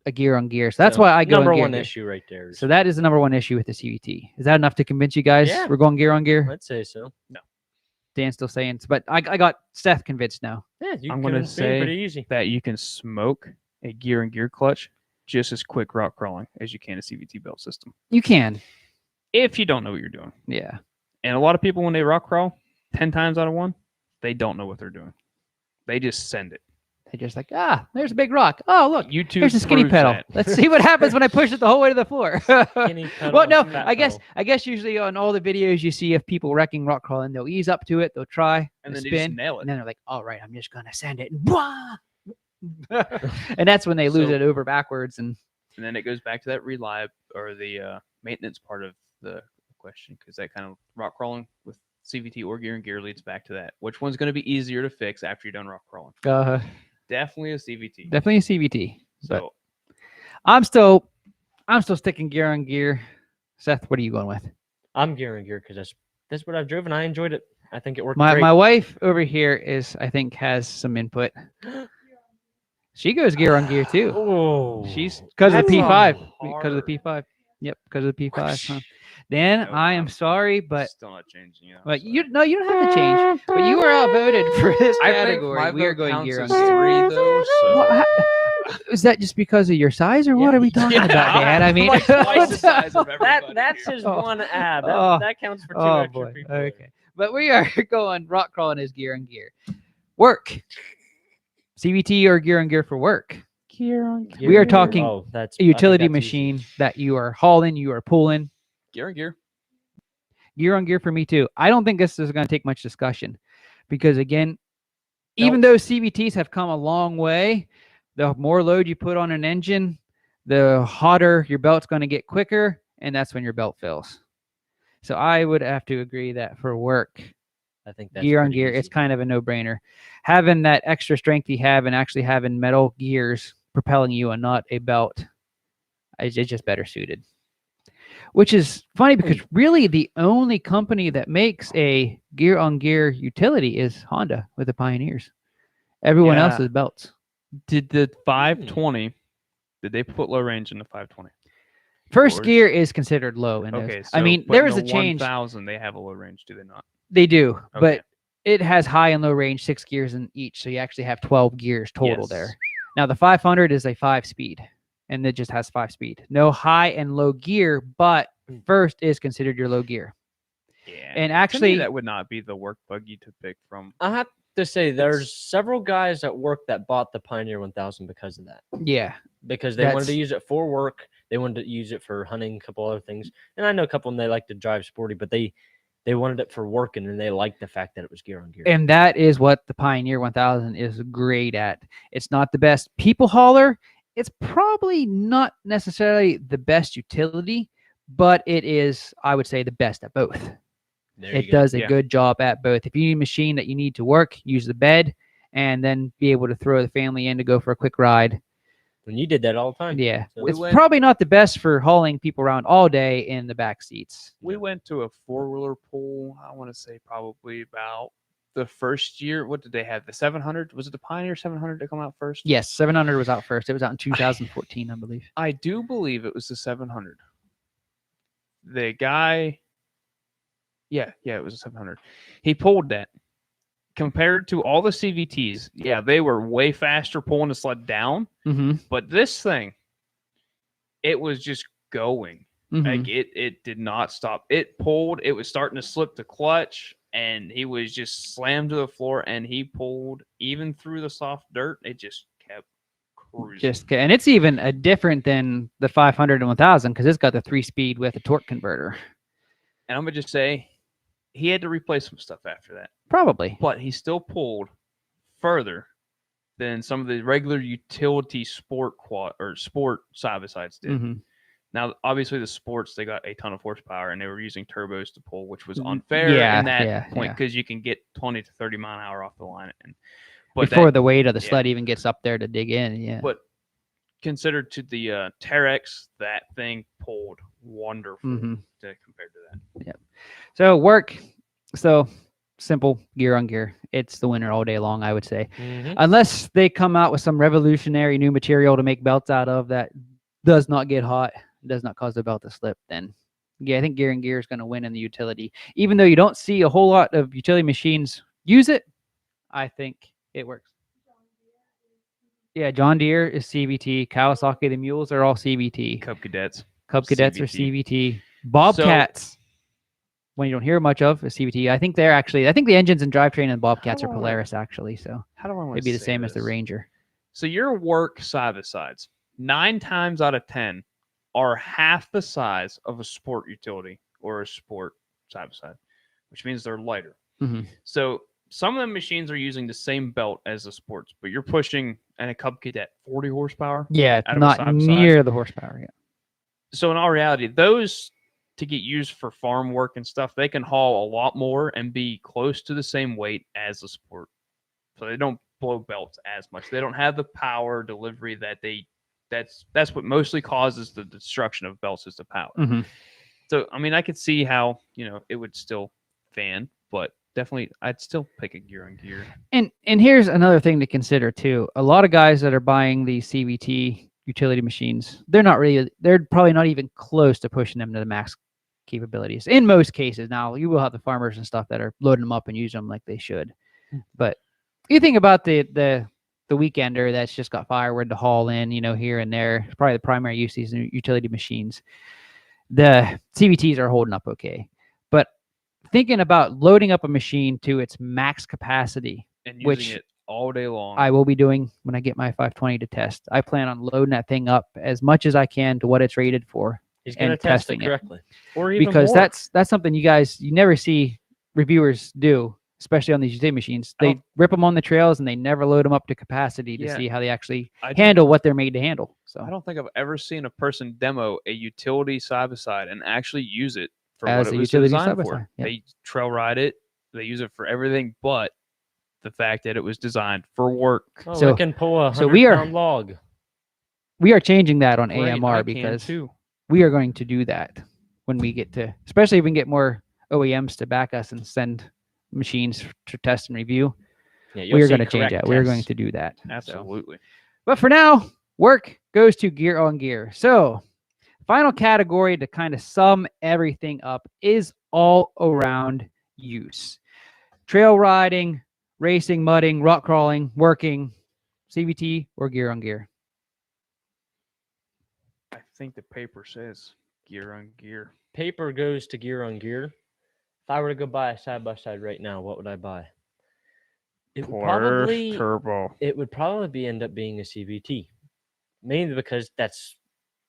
a gear on gear. So that's why I go number in gear one on gear. issue right there. So that is the number one issue with the CVT. Is that enough to convince you guys Yeah. we're going gear on gear? I'd say so. Dan's still saying, but I got Seth convinced now. Yeah, you I'm can gonna say pretty easy. that you can smoke a gear and gear clutch just as quick rock crawling as you can a CVT belt system. You can. If you don't know what you're doing. Yeah. And a lot of people, when they rock crawl, 10 times out of 1, they don't know what they're doing. They just send it. They're just like, there's a big rock. Oh, look, YouTube here's a skinny proves pedal. that. Let's see what happens when I push it the whole way to the floor. Skinny pedal Well, no, and fat I guess pedal. usually on all the videos you see of people wrecking rock crawling, they'll ease up to it, they'll try, And they'll then they just spin, nail it. and then they're like, all right, I'm just gonna send it, and blah! And that's when they lose So- it over backwards. And And then it goes back to that reliab or the maintenance part of the question, because that kind of rock crawling with CVT or gear and gear leads back to that. Which one's going to be easier to fix after you're done rock crawling? Definitely a CVT. definitely a CVT. But So I'm still sticking gear on gear. Seth, what are you going with? I'm gear and gear because that's what I've driven. I enjoyed it. I think it worked My great. my wife over here I think has some input. She goes gear on gear too. Oh, She's because of the that's P5. hard. Because of the P5. Yep, because of the P5. Huh? Dan, No, I am I'm sorry, but still not changing. Yeah, but you don't have to change. But you were outvoted for this I think category. my We are vote going counts gear on as gear. 3 though. So Well, is that just because of your size, or what Yeah. are we talking Yeah, about, Dan? I I'm mean, like twice the size of everybody That's here. his Oh. one ab. That, Oh. that counts for 2 oh extra boy. people. there. Okay, but we are going rock crawling as gear on gear. Work. CVT or gear on gear for work. Gear on Gear We are and gear. talking Oh, that's A I think utility that's easy. machine that you are hauling, you are pulling. Gear on gear. Gear on gear for me too. I don't think this is going to take much discussion because again, even Belts. though CVTs have come a long way, the more load you put on an engine, the hotter your belt's going to get quicker, and that's when your belt fills. So I would have to agree that for work, I think that's gear on pretty gear, easy. it's kind of a no-brainer. Having that extra strength you have and actually having metal gears propelling you and not a belt, it's just better suited. Which is funny because really the only company that makes a gear on gear utility is Honda with the Pioneers. Everyone else Yeah. is belts. Did the 520? Did they put low range in the 520? First Yours? gear is considered low in those. Okay, I mean, but there in is a the change. 1000, they have a low range, do they not? They do, Okay. but it has high and low range, 6 gears in each. So you actually have 12 gears total Yes. there. Now the 500 is a 5-speed, and it just has 5-speed. No high and low gear, but first is considered your low gear. Yeah. And To me, actually, that would not be the work buggy to pick from. I have to say, there's several guys at work that bought the Pioneer 1000 because of that. yeah, Because they wanted to That's- use it for work. They wanted to use it for hunting, a couple other things. And I know a couple of them, they like to drive sporty, but they wanted it for working, and they liked the fact that it was gear on gear. and that is what the Pioneer 1000 is great at. It's not the best people hauler. It's probably not necessarily the best utility, but it is, I would say, the best at both. There you It go. does a Yeah. good job at both. If you need a machine that you need to work, use the bed and then be able to throw the family in to go for a quick ride. And you did that all the time. Yeah. So- It's went- probably not the best for hauling people around all day in the back seats. We went to a 4-wheeler pool, I want to say probably about the first year. What did they have? The 700? Was it the Pioneer 700 to come out first? Yes, 700 was out first. It was out in 2014, I believe. I do believe it was the 700. The guy, yeah, it was a 700. He pulled that. Compared to all the CVTs, yeah, they were way faster pulling the sled down. Mm-hmm. But this thing, it was just going. Mm-hmm. Like it did not stop. It pulled. It was starting to slip the clutch, and he was just slammed to the floor. And he pulled even through the soft dirt. It just kept cruising. And it's even different than the 500 and 1000 because it's got the 3-speed with a torque converter. And I'm gonna just say, he had to replace some stuff after that. Probably. But he still pulled further than some of the regular utility sport side by sides did. Mm-hmm. Now, obviously, the sports, they got a ton of horsepower, and they were using turbos to pull, which was Mhm. unfair Yeah, in that yeah, point yeah. because you can get 20 to 30 mile an hour off the line. But Before the weight of the yeah. sled even gets up there to dig in. Yeah. but considered to the Terex, that thing pulled wonderful Mhm. compared to that. So work, So simple gear on gear. It's the winner all day long, I would say. Mhm. Unless they come out with some revolutionary new material to make belts out of that does not get hot, does not cause the belt to slip, then yeah, I think gear and gear is going to win in the utility. Even though you don't see a whole lot of utility machines use it, I think it works. Yeah, John Deere is CVT. Kawasaki, the mules are all CVT. Cub Cadets. Cub Cadets are CVT. CVT. Bobcats, when you don't hear much of, is CVT. I think the engines and drivetrain and Bobcats are How do I- Polaris, actually. So How do I want it'd to be the same as the Ranger. So your work side-by-sides, 9 times out of 10, are half the size of a sport utility or a sport side-by-side, which means they're lighter. Mhm. So some of the machines are using the same belt as the sports, but you're pushing in a Cub Cadet 40 horsepower. Yeah, out of a not side-by-side. near the horsepower. Yeah. So in all reality, those to get used for farm work and stuff, they can haul a lot more and be close to the same weight as the sport. So they don't blow belts as much. They don't have the power delivery that's what mostly causes the destruction of belts is the power. Mhm. So I mean, I could see how it would still fan, but definitely I'd still pick a gear on gear. And here's another thing to consider too. A lot of guys that are buying these CVT utility machines, they're probably not even close to pushing them to the max capabilities in most cases. Now you will have the farmers and stuff that are loading them up and using them like they should. But you think about the weekender that's just got firewood to haul in, here and there. It's probably the primary use of these utility machines. The CVTs are holding up okay. But thinking about loading up a machine to its max capacity, And using which it all day long. I will be doing when I get my 520 to test. I plan on loading that thing up as much as I can to what it's rated for. He's going to and test it testing it. correctly. Or even Because more. that's something you never see reviewers do, especially on these utility machines. They rip them on the trails and they never load them up to capacity to see how they actually handle what they're made to handle. So I don't think I've ever seen a person demo a utility side by side and actually use it for As what a it was utility designed side-by-side, for. yeah. They trail ride it. They use it for everything but the fact that it was designed for work. Oh, So- I can pull a 100 so we are- pound log. we are changing that on Great, I AMR can because too. we are going to do that when we get to, especially if we can get more OEMs to back us and send machines to test and review. Yeah, We you'll are see going to change correct that. We're going tests. to do that. So. Absolutely. But for now, work goes to gear on gear. So final category to kind of sum everything up is all around use. Trail riding, racing, mudding, rock crawling, working, CVT or gear on gear. I think the paper says gear on gear. Paper goes to gear on gear. If I were to go buy a side by side right now, what would I buy? It would probably turbo. end up being a CVT, mainly because that's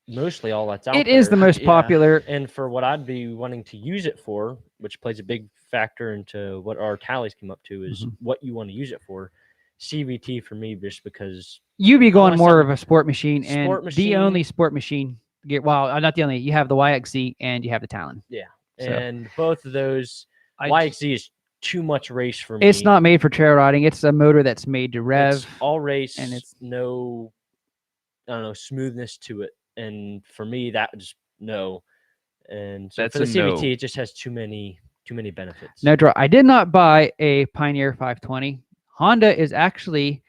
mostly all that's out It there. is the most Yeah. popular. And for what I'd be wanting to use it for, which plays a big factor into what our tallies came up to, is what you want to use it for. CVT for me, just because You be going want more some of a sport machine, and sport the machine. only sport machine. Well, not the only. You have the YXZ and you have the Talon. So- and both of those, I YXZ is too much race for me. It's not made for trail riding. It's a motor that's made to rev. It's all race, and and it's- it's no, I don't know, smoothness to it. And for me, that just no. And so That's for the a CVT, no. it just has too many benefits. No draw. I did not buy a Pioneer 520. Honda is actually,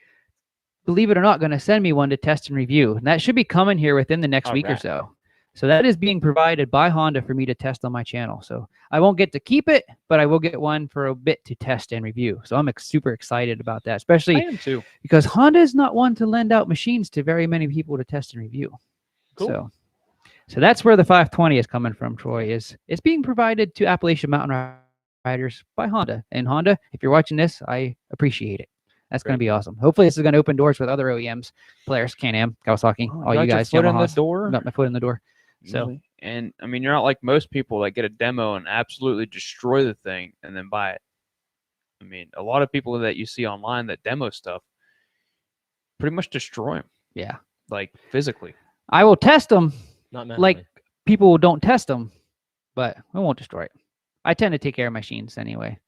believe it or not, going to send me one to test and review. And that should be coming here within the next week or Alright. so. So that is being provided by Honda for me to test on my channel. So I won't get to keep it, but I will get one for a bit to test and review. So I'm super excited about that, I especially am too. because Honda is not one to lend out machines to very many people to test and review. Cool. So that's where the 520 is coming from, Troy. It's being provided to Appalachian mountain riders by Honda. And Honda, if you're watching this, I appreciate it. That's going to Great. be awesome. Hopefully this is going to open doors with other OEMs, Polaris, Can-Am, Kawasaki, Oh, all got you your guys, foot in the Yamahas. door. Got my foot in the door. So Easily. And I mean, you're not like most people that get a demo and absolutely destroy the thing and then buy it. I mean, a lot of people that you see online that demo stuff pretty much destroy them, yeah, like physically. I will test them Not mentally. like people don't test them, but I won't destroy it. I tend to take care of machines anyway.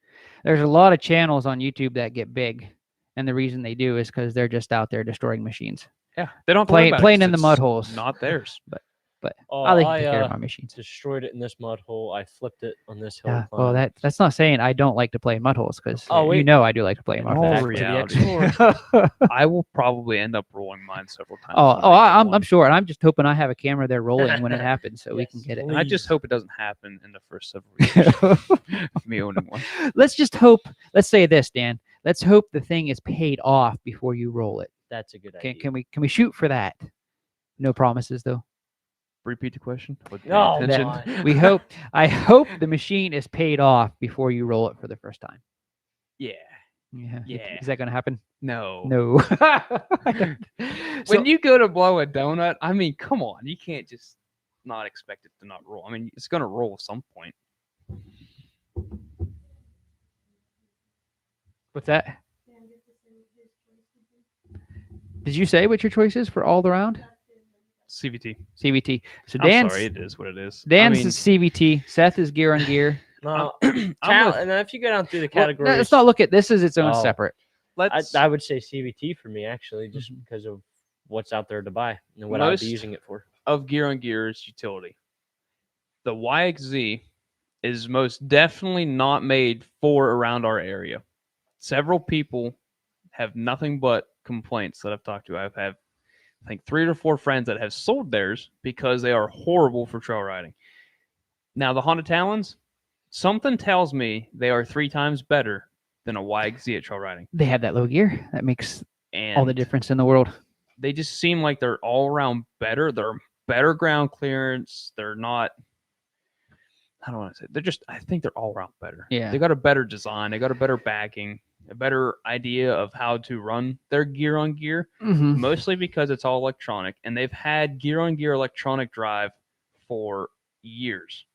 There's a lot of channels on YouTube that get big, and the reason they do is because they're just out there destroying machines. Yeah, they don't have to worry about it playing 'cause in the it's mud holes. Not theirs. but Oh, I like to take care of my machines. destroyed it in this mud hole. I flipped it on this hill. Yeah, to well, climb. that's not saying I don't like to play in mud holes, because Oh, you wait. know I do like to play in mud In all holes. Back to the reality, X4. I will probably end up rolling mine several times. Oh, when I get I'm one. sure, and I'm just hoping I have a camera there rolling when it happens, so we can Yes, get it. And I just please. hope it doesn't happen in the first several years of me owning one. Let's just hope. Let's say this, Dan. Let's hope the thing is paid off before you roll it. That's a good Can, idea. can we shoot for that? No promises though. Repeat the question. With No, attention. man. We hope. I hope the machine is paid off before you roll it for the first time. Yeah. Yeah. Yeah. Is that going to happen? No. No. When you go to blow a donut, I mean, come on, you can't just not expect it to not roll. I mean, it's gonna roll at some point. What's that? Did you say what your choice is for all around? CVT. CVT. So I'm Dan's sorry, it is what it is. Dan's I mean, is CVT. Seth is gear on gear. No, I'm and then if you go down through the Well, categories, let's not look at this as its own Oh. separate. let's. I would say CVT for me actually, just Mhm. because of what's out there to buy and what I'd Most- be using it for. of gear on gear is utility. The YXZ is most definitely not made for around our area. Several people have nothing but complaints that I've talked to. I've had, I think, 3 or 4 friends that have sold theirs because they are horrible for trail riding. Now, the Honda Talons, something tells me they are 3 times better than a YXZ at trail riding. They have that low gear. That makes And all the difference in the world. they just seem like they're all around better. They're better ground clearance. They're not. I don't want to say. They're just. I think they're all around better. Yeah. They got a better design. They got a better backing. A better idea of how to run their gear on gear. Mm-hmm. Mostly because it's all electronic, and they've had gear on gear electronic drive for years.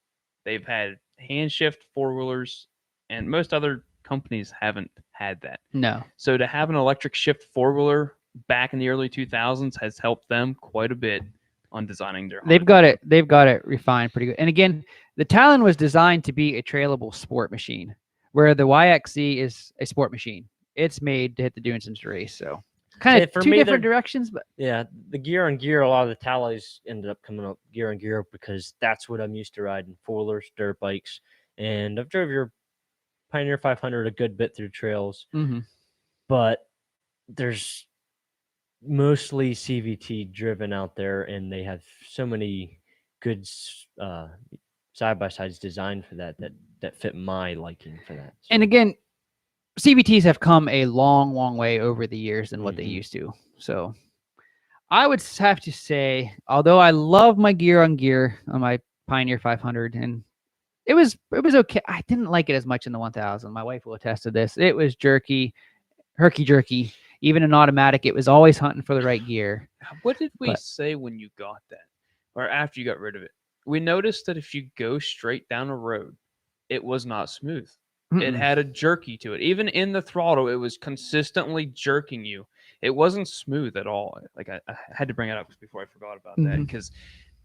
They've had hand shift 4-wheelers, and most other companies haven't had that. No. So to have an electric shift 4-wheeler back in the early 2000s has helped them quite a bit on designing their. They've Honda got Talon. it. They've got it refined pretty good. And again, the Talon was designed to be a trailable sport machine, where the YXZ is a sport machine. It's made to hit the dunes and to race. So kind See, of for two me, different they're- directions, but Yeah, the gear on gear, a lot of the tallies ended up coming up gear on gear because that's what I'm used to riding: 4-wheelers, dirt bikes, and I've drove your Pioneer 500 a good bit through trails, mhm. but there's mostly CVT driven out there, and they have so many good side by sides designed for that fit my liking for that. And again, CVTs have come a long, long way over the years than what they Mhm. used to. So I would have to say, although I love my gear on my Pioneer 500, and it was okay. I didn't like it as much in the 1000. My wife will attest to this. It was jerky, herky jerky. Even in automatic, it was always hunting for the right gear. What did we But- say when you got that, or after you got rid of it? We noticed that if you go straight down a road, it was not smooth. It Mm-mm. had a jerky to it. Even in the throttle, it was consistently jerking you. It wasn't smooth at all. Like I had to bring it up before I forgot about that, Mhm. because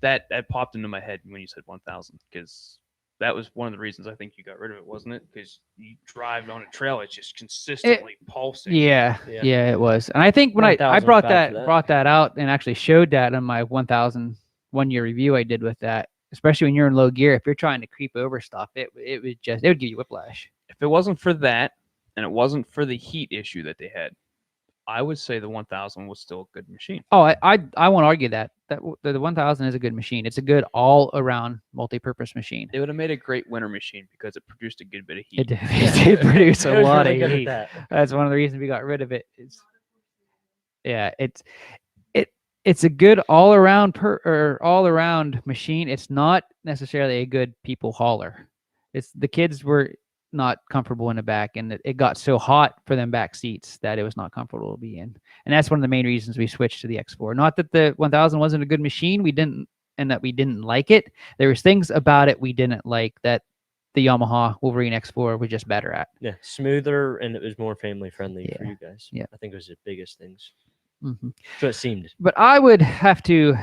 that popped into my head when you said 1000, because that was one of the reasons I think you got rid of it, wasn't it? Because you drive on a trail, it's just consistently pulsing. Yeah, Yeah. yeah, it was. And I think when I 1000 brought bad for that. brought that out and actually showed that in my 1000 1-year review I did with that, especially when you're in low gear, if you're trying to creep over stuff, it would give you whiplash. If it wasn't for that, and it wasn't for the heat issue that they had, I would say the 1000 was still a good machine. Oh, I won't argue that the 1000 is a good machine. It's a good all around multi-purpose machine. It would have made a great winter machine because it produced a good bit of heat. It did, it did produce It a was lot really of good at heat. that. That's one of the reasons we got rid of it. It's a good all around machine. It's not necessarily a good people hauler. It's the kids were not comfortable in the back, and it got so hot for them back seats that it was not comfortable to be in. And that's one of the main reasons we switched to the X4. Not that the 1000 wasn't a good machine, we didn't like it. There was things about it we didn't like that the Yamaha Wolverine X4 was just better at. Yeah, smoother, and it was more family friendly for Yeah, you guys. yeah. I think it was the biggest things. Mm-hmm. So it seemed. But I would have to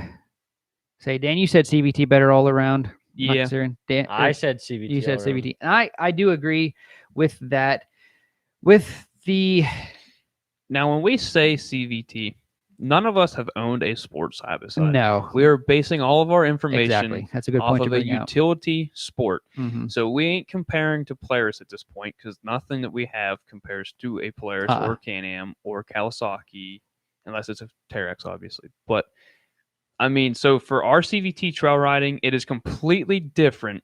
say, Dan, you said CVT better all around. I'm not Yeah. certain. Dan, I said CVT. you said all around. CVT. And I do agree with that. With the Now, when we say CVT, none of us have owned a sports side by side. No. We are basing all of our information Exactly. That's a good off point to of a bring out. utility sport. Mhm. So we ain't comparing to Polaris at this point because nothing that we have compares to a Polaris or Can-Am or Kawasaki, unless it's a Terex, obviously. But I mean, so for our CVT trail riding, it is completely different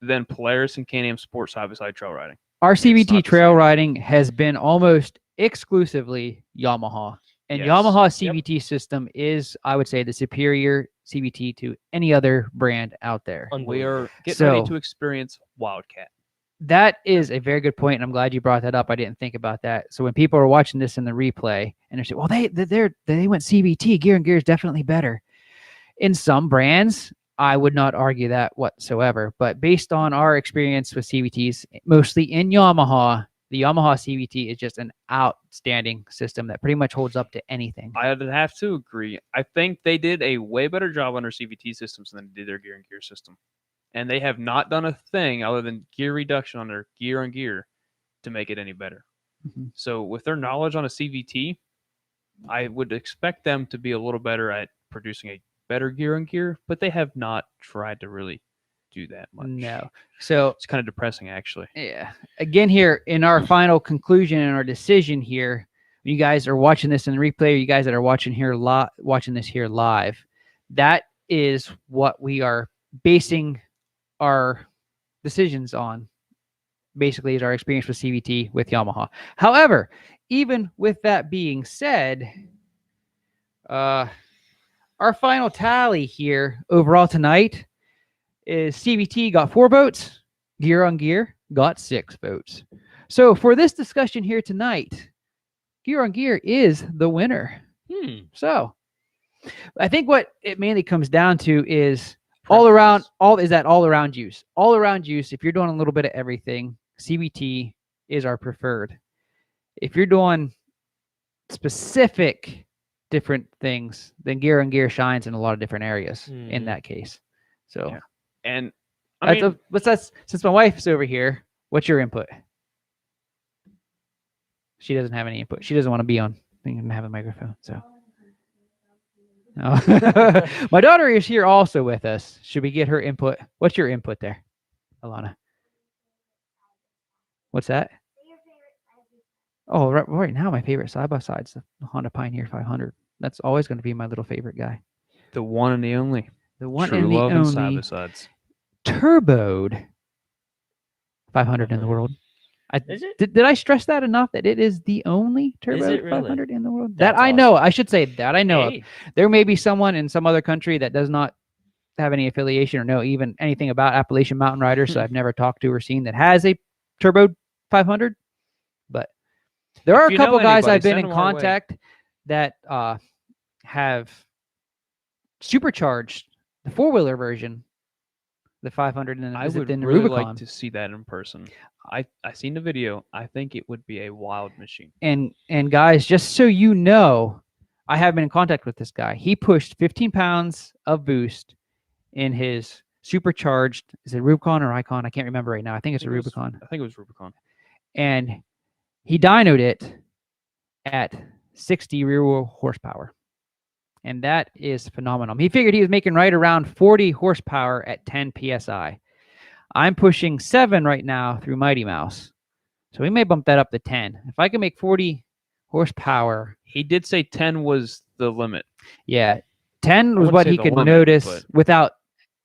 than Polaris and Can-Am sports side-by-side trail riding. Our It's not CVT the trail same. riding has been almost exclusively Yamaha. And Yes. Yamaha Yep. CVT system is, I would say, the superior CVT to any other brand out there. We are getting So- ready to experience Wildcat. That is a very good point, and I'm glad you brought that up. I didn't think about that. So when people are watching this in the replay and they're saying, "Well, they went CVT, gear and gear is definitely better." In some brands, I would not argue that whatsoever. But based on our experience with CVTs, mostly in Yamaha, the Yamaha CVT is just an outstanding system that pretty much holds up to anything. I would have to agree. I think they did a way better job on their CVT systems than they did their gear and gear system. And they have not done a thing other than gear reduction on their gear on gear to make it any better. Mhm. So with their knowledge on a CVT, I would expect them to be a little better at producing a better gear on gear, but they have not tried to really do that much. No. So It's kind of depressing, actually. yeah, again here in our final conclusion and our decision here, you guys are watching this in the replay, or you guys that are watching this here live, that is what we are basing our decisions on. Basically, is our experience with CVT with Yamaha. However, even with that being said, our final tally here overall tonight is CVT got 4 votes, Gear on Gear got 6 votes. So for this discussion here tonight, Gear on Gear is the winner. So I think what it mainly comes down to is all around juice. All around juice, if you're doing a little bit of everything, CVT is our preferred. If you're doing specific different things, then Gear on Gear shines in a lot of different areas in that case. So Yeah. And I mean, since my wife's over here, what's your input? She doesn't have any input. She doesn't want to be on. I think I'm gonna have a microphone. So no. My daughter is here also with us. Should we get her input? What's your input there, Alana? What's that? Oh, right now my favorite side by side is the Honda Pioneer 500. That's always going to be my little favorite guy. the one and the only. The one True and the love and only side-by-sides. turboed 500 in the world. Is it? Did I stress that enough that it is the only turbo it really? 500 in the world? That's that I know. awesome. I should say that I know of. Hey, There may be someone in some other country that does not have any affiliation or know even anything about Appalachian Mountain Riders, so I've never talked to or seen that has a turbo 500. But there are If a you know couple guys anybody, I've been send in them our way. contact that have supercharged the 4-wheeler version, the 500, and I is it would the really Rubicon? like to see that in person. I seen the video. I think it would be a wild machine. And guys, just so you know, I have been in contact with this guy. He pushed 15 pounds of boost in his supercharged, is it Rubicon or Icon? I can't remember right now. I think it's a Rubicon. I think it was Rubicon. And he dynoed it at 60 rear wheel horsepower. And that is phenomenal. He figured he was making right around 40 horsepower at 10 PSI. I'm pushing 7 right now through Mighty Mouse. So we may bump that up to 10. If I can make 40 horsepower. He did say 10 was the limit. Yeah. 10 was wouldn't what say he the could limit, notice but- without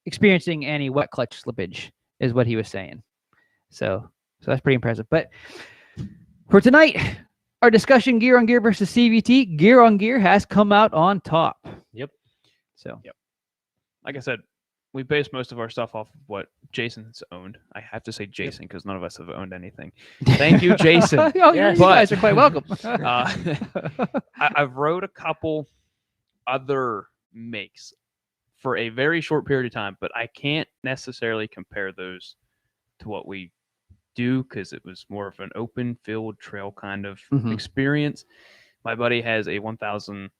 experiencing any wet clutch slippage, is what he was saying. So that's pretty impressive. But for tonight, our discussion, Gear on Gear versus CVT, Gear on Gear has come out on top. Yep. So Like I said, we base most of our stuff off of what Jason's owned. I have to say Jason because none of us have owned anything. Thank you, Jason. Oh, Yes. you guys are quite welcome. I've rode a couple other makes for a very short period of time, but I can't necessarily compare those to what we do because it was more of an open field trail kind of Mhm. experience. My buddy has a 1000,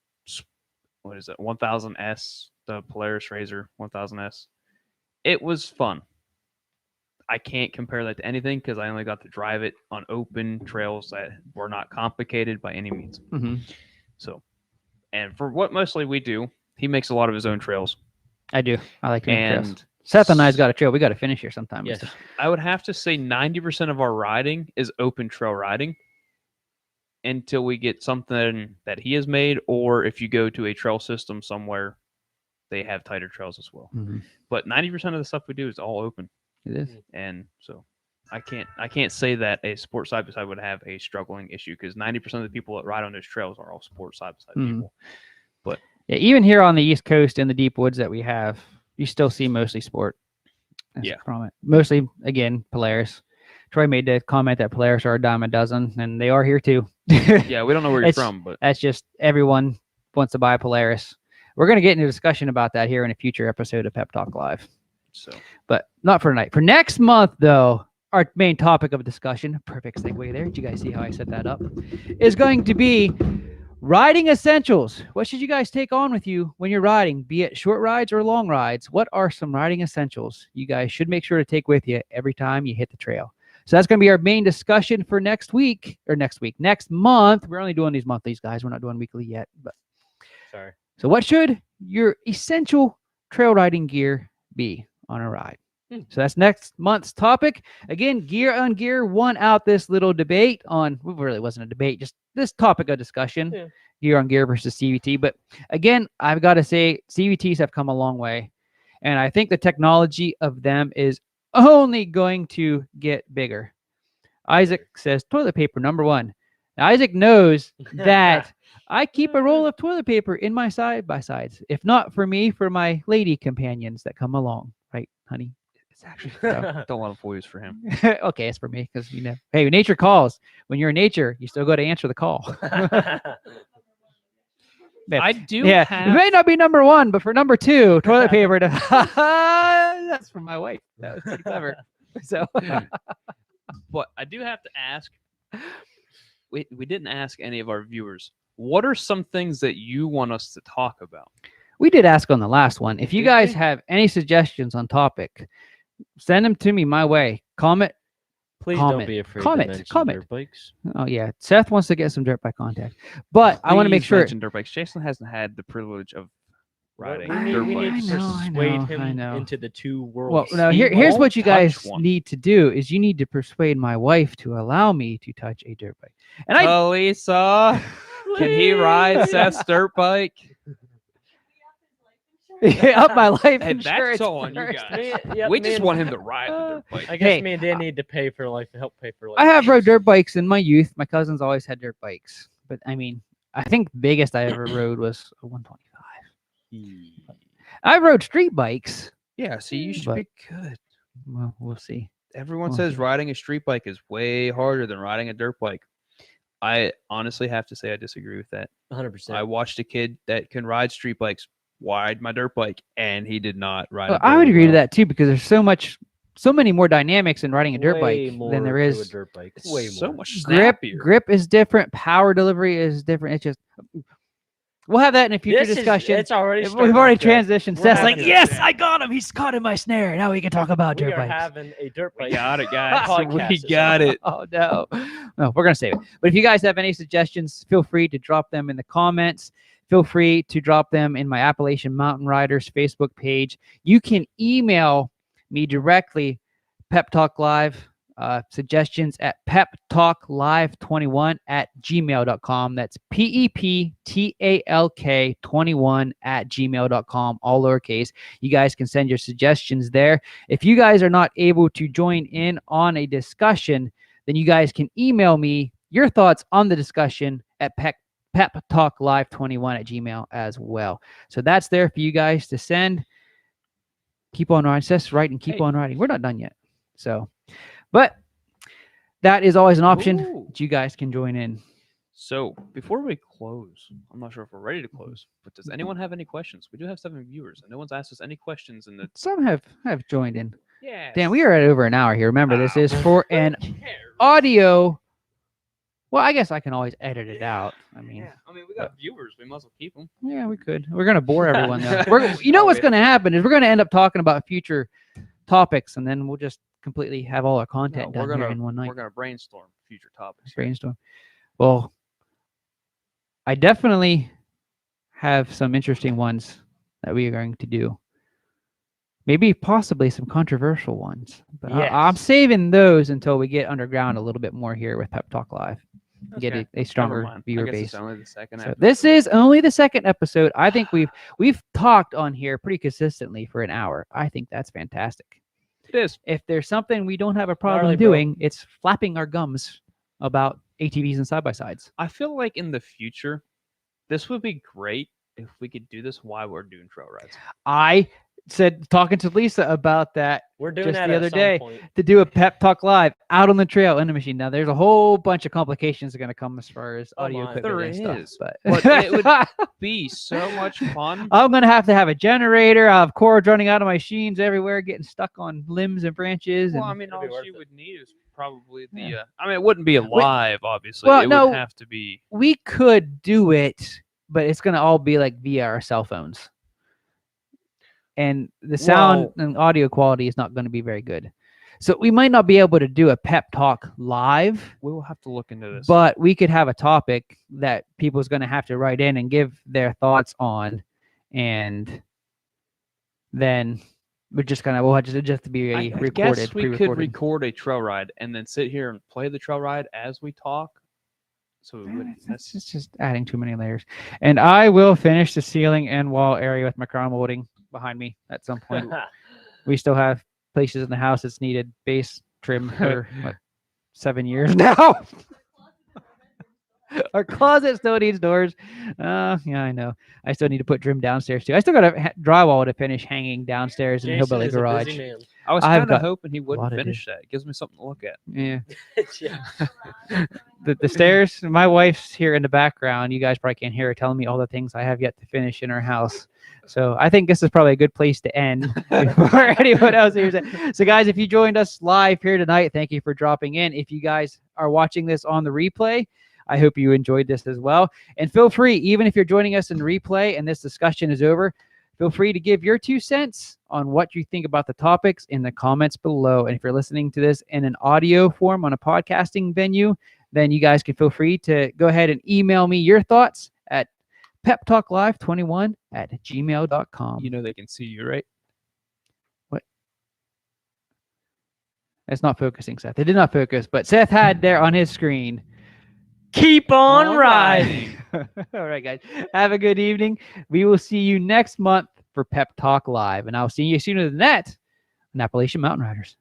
what is it, 1000S, the Polaris Razor 1000S. It was fun. I can't compare that to anything because I only got to drive it on open trails that were not complicated by any means. Mhm. So And for what mostly we do, he makes a lot of his own trails. I do. I like to make trails. And Seth and I's got a trail. We got to finish here sometime. Yes. I would have to say 90% of our riding is open trail riding until we get something that he has made, or if you go to a trail system somewhere, they have tighter trails as well. Mhm. But 90% of the stuff we do is all open. It is. And so I can't say that a sport side by side would have a struggling issue, because 90% of the people that ride on those trails are all sport side by side Mhm. people. But Yeah, even here on the East Coast in the deep woods that we have, you still see mostly sport. Yeah. From it. Mostly, again, Polaris. Troy made the comment that Polaris are a dime a dozen, and they are here too. yeah, we don't know where you're It's- from, but That's just everyone wants to buy a Polaris. We're going to get into a discussion about that here in a future episode of Pep Talk Live. so But not for tonight. For next month, though, our main topic of discussion, perfect segue there. Did you guys see how I set that up? Is going to be riding essentials. What should you guys take on with you when you're riding, be it short rides or long rides? What are some riding essentials you guys should make sure to take with you every time you hit the trail? So that's going to be our main discussion for next month. We're only doing these monthlies, guys. We're not doing weekly yet. But Sorry. so what should your essential trail riding gear be on a ride? So that's next month's topic. Again, Gear on Gear won out this little debate on, well, it really wasn't a debate, just this topic of discussion, Yeah. Gear on Gear versus CVT. But again, I've got to say CVTs have come a long way. And I think the technology of them is only going to get bigger. Isaac says toilet paper, number one. Now, Isaac knows that I keep a roll of toilet paper in my side-by-sides. If not for me, for my lady companions that come along. Right, honey? It's actually don't want to voice for him. okay, it's for me because hey, nature calls. When you're in nature, you still got to answer the call. I do Yeah, have it may not be number one, but for number two, toilet paper. That's from my wife. That was pretty clever. So, but I do have to ask. We didn't ask any of our viewers. What are some things that you want us to talk about? we did ask on the last one. If you Did guys we? have any suggestions on topic, send them to me my way. Comment. Please Comment. don't be afraid Comment. to mention Comment. dirt bikes. Oh yeah, Seth wants to get some dirt bike contact, but I want to make Please sure. mention dirt bikes. Jason hasn't had the privilege of riding dirt We need bikes. to I persuade know, I him know. into the two Well, worlds. now He here's won't what you touch guys one. need to do is you need to persuade my wife to allow me to touch a dirt bike. And I Lisa, can he ride Seth's dirt bike? up my life Hey, insurance. that's all on you first. guys. Yeah, We me just and- want him to ride the dirt bike. I guess Hey, me and Dan need to pay for life, help pay for life. I have rode dirt bikes in my youth. My cousins always had dirt bikes, but I mean, I think the biggest I ever rode was a 125. I rode street bikes. Yeah, see, you should But- be good. Well, we'll see. Everyone Well, says riding a street bike is way harder than riding a dirt bike. I honestly have to say I disagree with that. 100%. I watched a kid that can ride street bikes ride my dirt bike, and he did not ride. Well, it I would very agree to well. that too because there's so many more dynamics in riding a dirt Way bike more than there to a is dirt bike. It's Way so more. much grip. snappier. Grip is different. Power delivery is different. It's just we'll have that in a future This discussion. It's already. We've starting already off good. transitioned. We're Seth's like, having- yes, I got him. He's caught in my snare. Now we can talk about We dirt are bikes. having a dirt We bike. got it, guys. podcast We is got on. it. Oh no, no, we're gonna save it. But if you guys have any suggestions, feel free to drop them in the comments. Feel free to drop them in my Appalachian Mountain Riders Facebook page. You can email me directly, Pep Talk Live suggestions at peptalklive21@gmail.com. That's PEPTALK21@gmail.com, all lowercase. You guys can send your suggestions there. If you guys are not able to join in on a discussion, then you guys can email me your thoughts on the discussion at peptalklive21@gmail as well. So that's there for you guys to send. Keep on riding. Seth's right and keep Hey. on riding. We're not done yet. So, but that is always an option Ooh. that you guys can join in. So before we close, I'm not sure if we're ready to close, but does anyone have any questions? We do have 7 viewers, and no one's asked us any questions in the. Some have joined in. Yeah. Dan, we are at over an hour here. Remember, this is for an cares? audio. Well, I guess I can always edit it out. I mean, Yeah, I mean, we got viewers. We must as well keep them. yeah, we could. We're gonna bore everyone though. You know what's gonna happen is we're gonna end up talking about future topics, and then we'll just completely have all our content we're done here gonna in one night. we're gonna brainstorm future topics. here. Brainstorm. Well, I definitely have some interesting ones that we are going to do. Maybe possibly some controversial ones, but I'm Yes. saving those until we get underground a little bit more here with Pep Talk Live. Get Okay, a never stronger mind. viewer I guess base. it's only the second So episode. this is only the second episode. I think we've talked on here pretty consistently for an hour. I think that's fantastic. It is. If there's something we don't have a problem Gnarly, bro. doing, it's flapping our gums about ATVs and side by sides. I feel like in the future, this would be great if we could do this while we're doing trail rides. I said talking to Lisa about that We're doing just that the at other some day point. to do a Pep Talk Live out on the trail in a machine. Now there's a whole bunch of complications that are going to come as far as Oh audio my. equipment There and stuff. is, But it would be so much fun. I'm going to have a generator. I'll have cords running out of my machines everywhere, getting stuck on limbs and branches. Well, And I mean, It'll be all worth she it. would need is probably the. Yeah. I mean, it wouldn't be live, obviously. well, it no. would have to be. we could do it, but it's going to all be like via our cell phones. And the sound and audio quality is not going to be very good. So we might not be able to do a Pep Talk live, We will have to look into this. but we could have a topic that people's going to have to write in and give their thoughts on. And then we're just going to, we'll just have to be I recorded, guess we could pre-recorded. record a trail ride and then sit here and play the trail ride as we talk. So we would. That's just adding too many layers. And I will finish the ceiling and wall area with my crown molding behind me at some point. We still have places in the house that's needed base trim for 7 years now. Our closet still needs doors. Yeah, I know. I still need to put trim downstairs too. I still got a drywall to finish hanging downstairs in the Jason Hillbilly is a Garage. busy man. I was I've kind of got hoping he lot wouldn't to do. finish that. It gives me something to look at. Yeah. Yeah. The stairs, my wife's here in the background. You guys probably can't hear her telling me all the things I have yet to finish in our house. So I think this is probably a good place to end before anyone else hears it. So guys, if you joined us live here tonight, thank you for dropping in. If you guys are watching this on the replay, I hope you enjoyed this as well. And feel free, even if you're joining us in replay and this discussion is over, feel free to give your 2 cents on what you think about the topics in the comments below. And if you're listening to this in an audio form on a podcasting venue, then you guys can feel free to go ahead and email me your thoughts at peptalklive21@gmail.com. You know they can see you, right? It's not focusing, Seth. It did not focus, but Seth had there on his screen. Keep on All riding. All right, guys. Have a good evening. We will see you next month for Pep Talk Live, and I'll see you sooner than that on Appalachian Mountain Riders.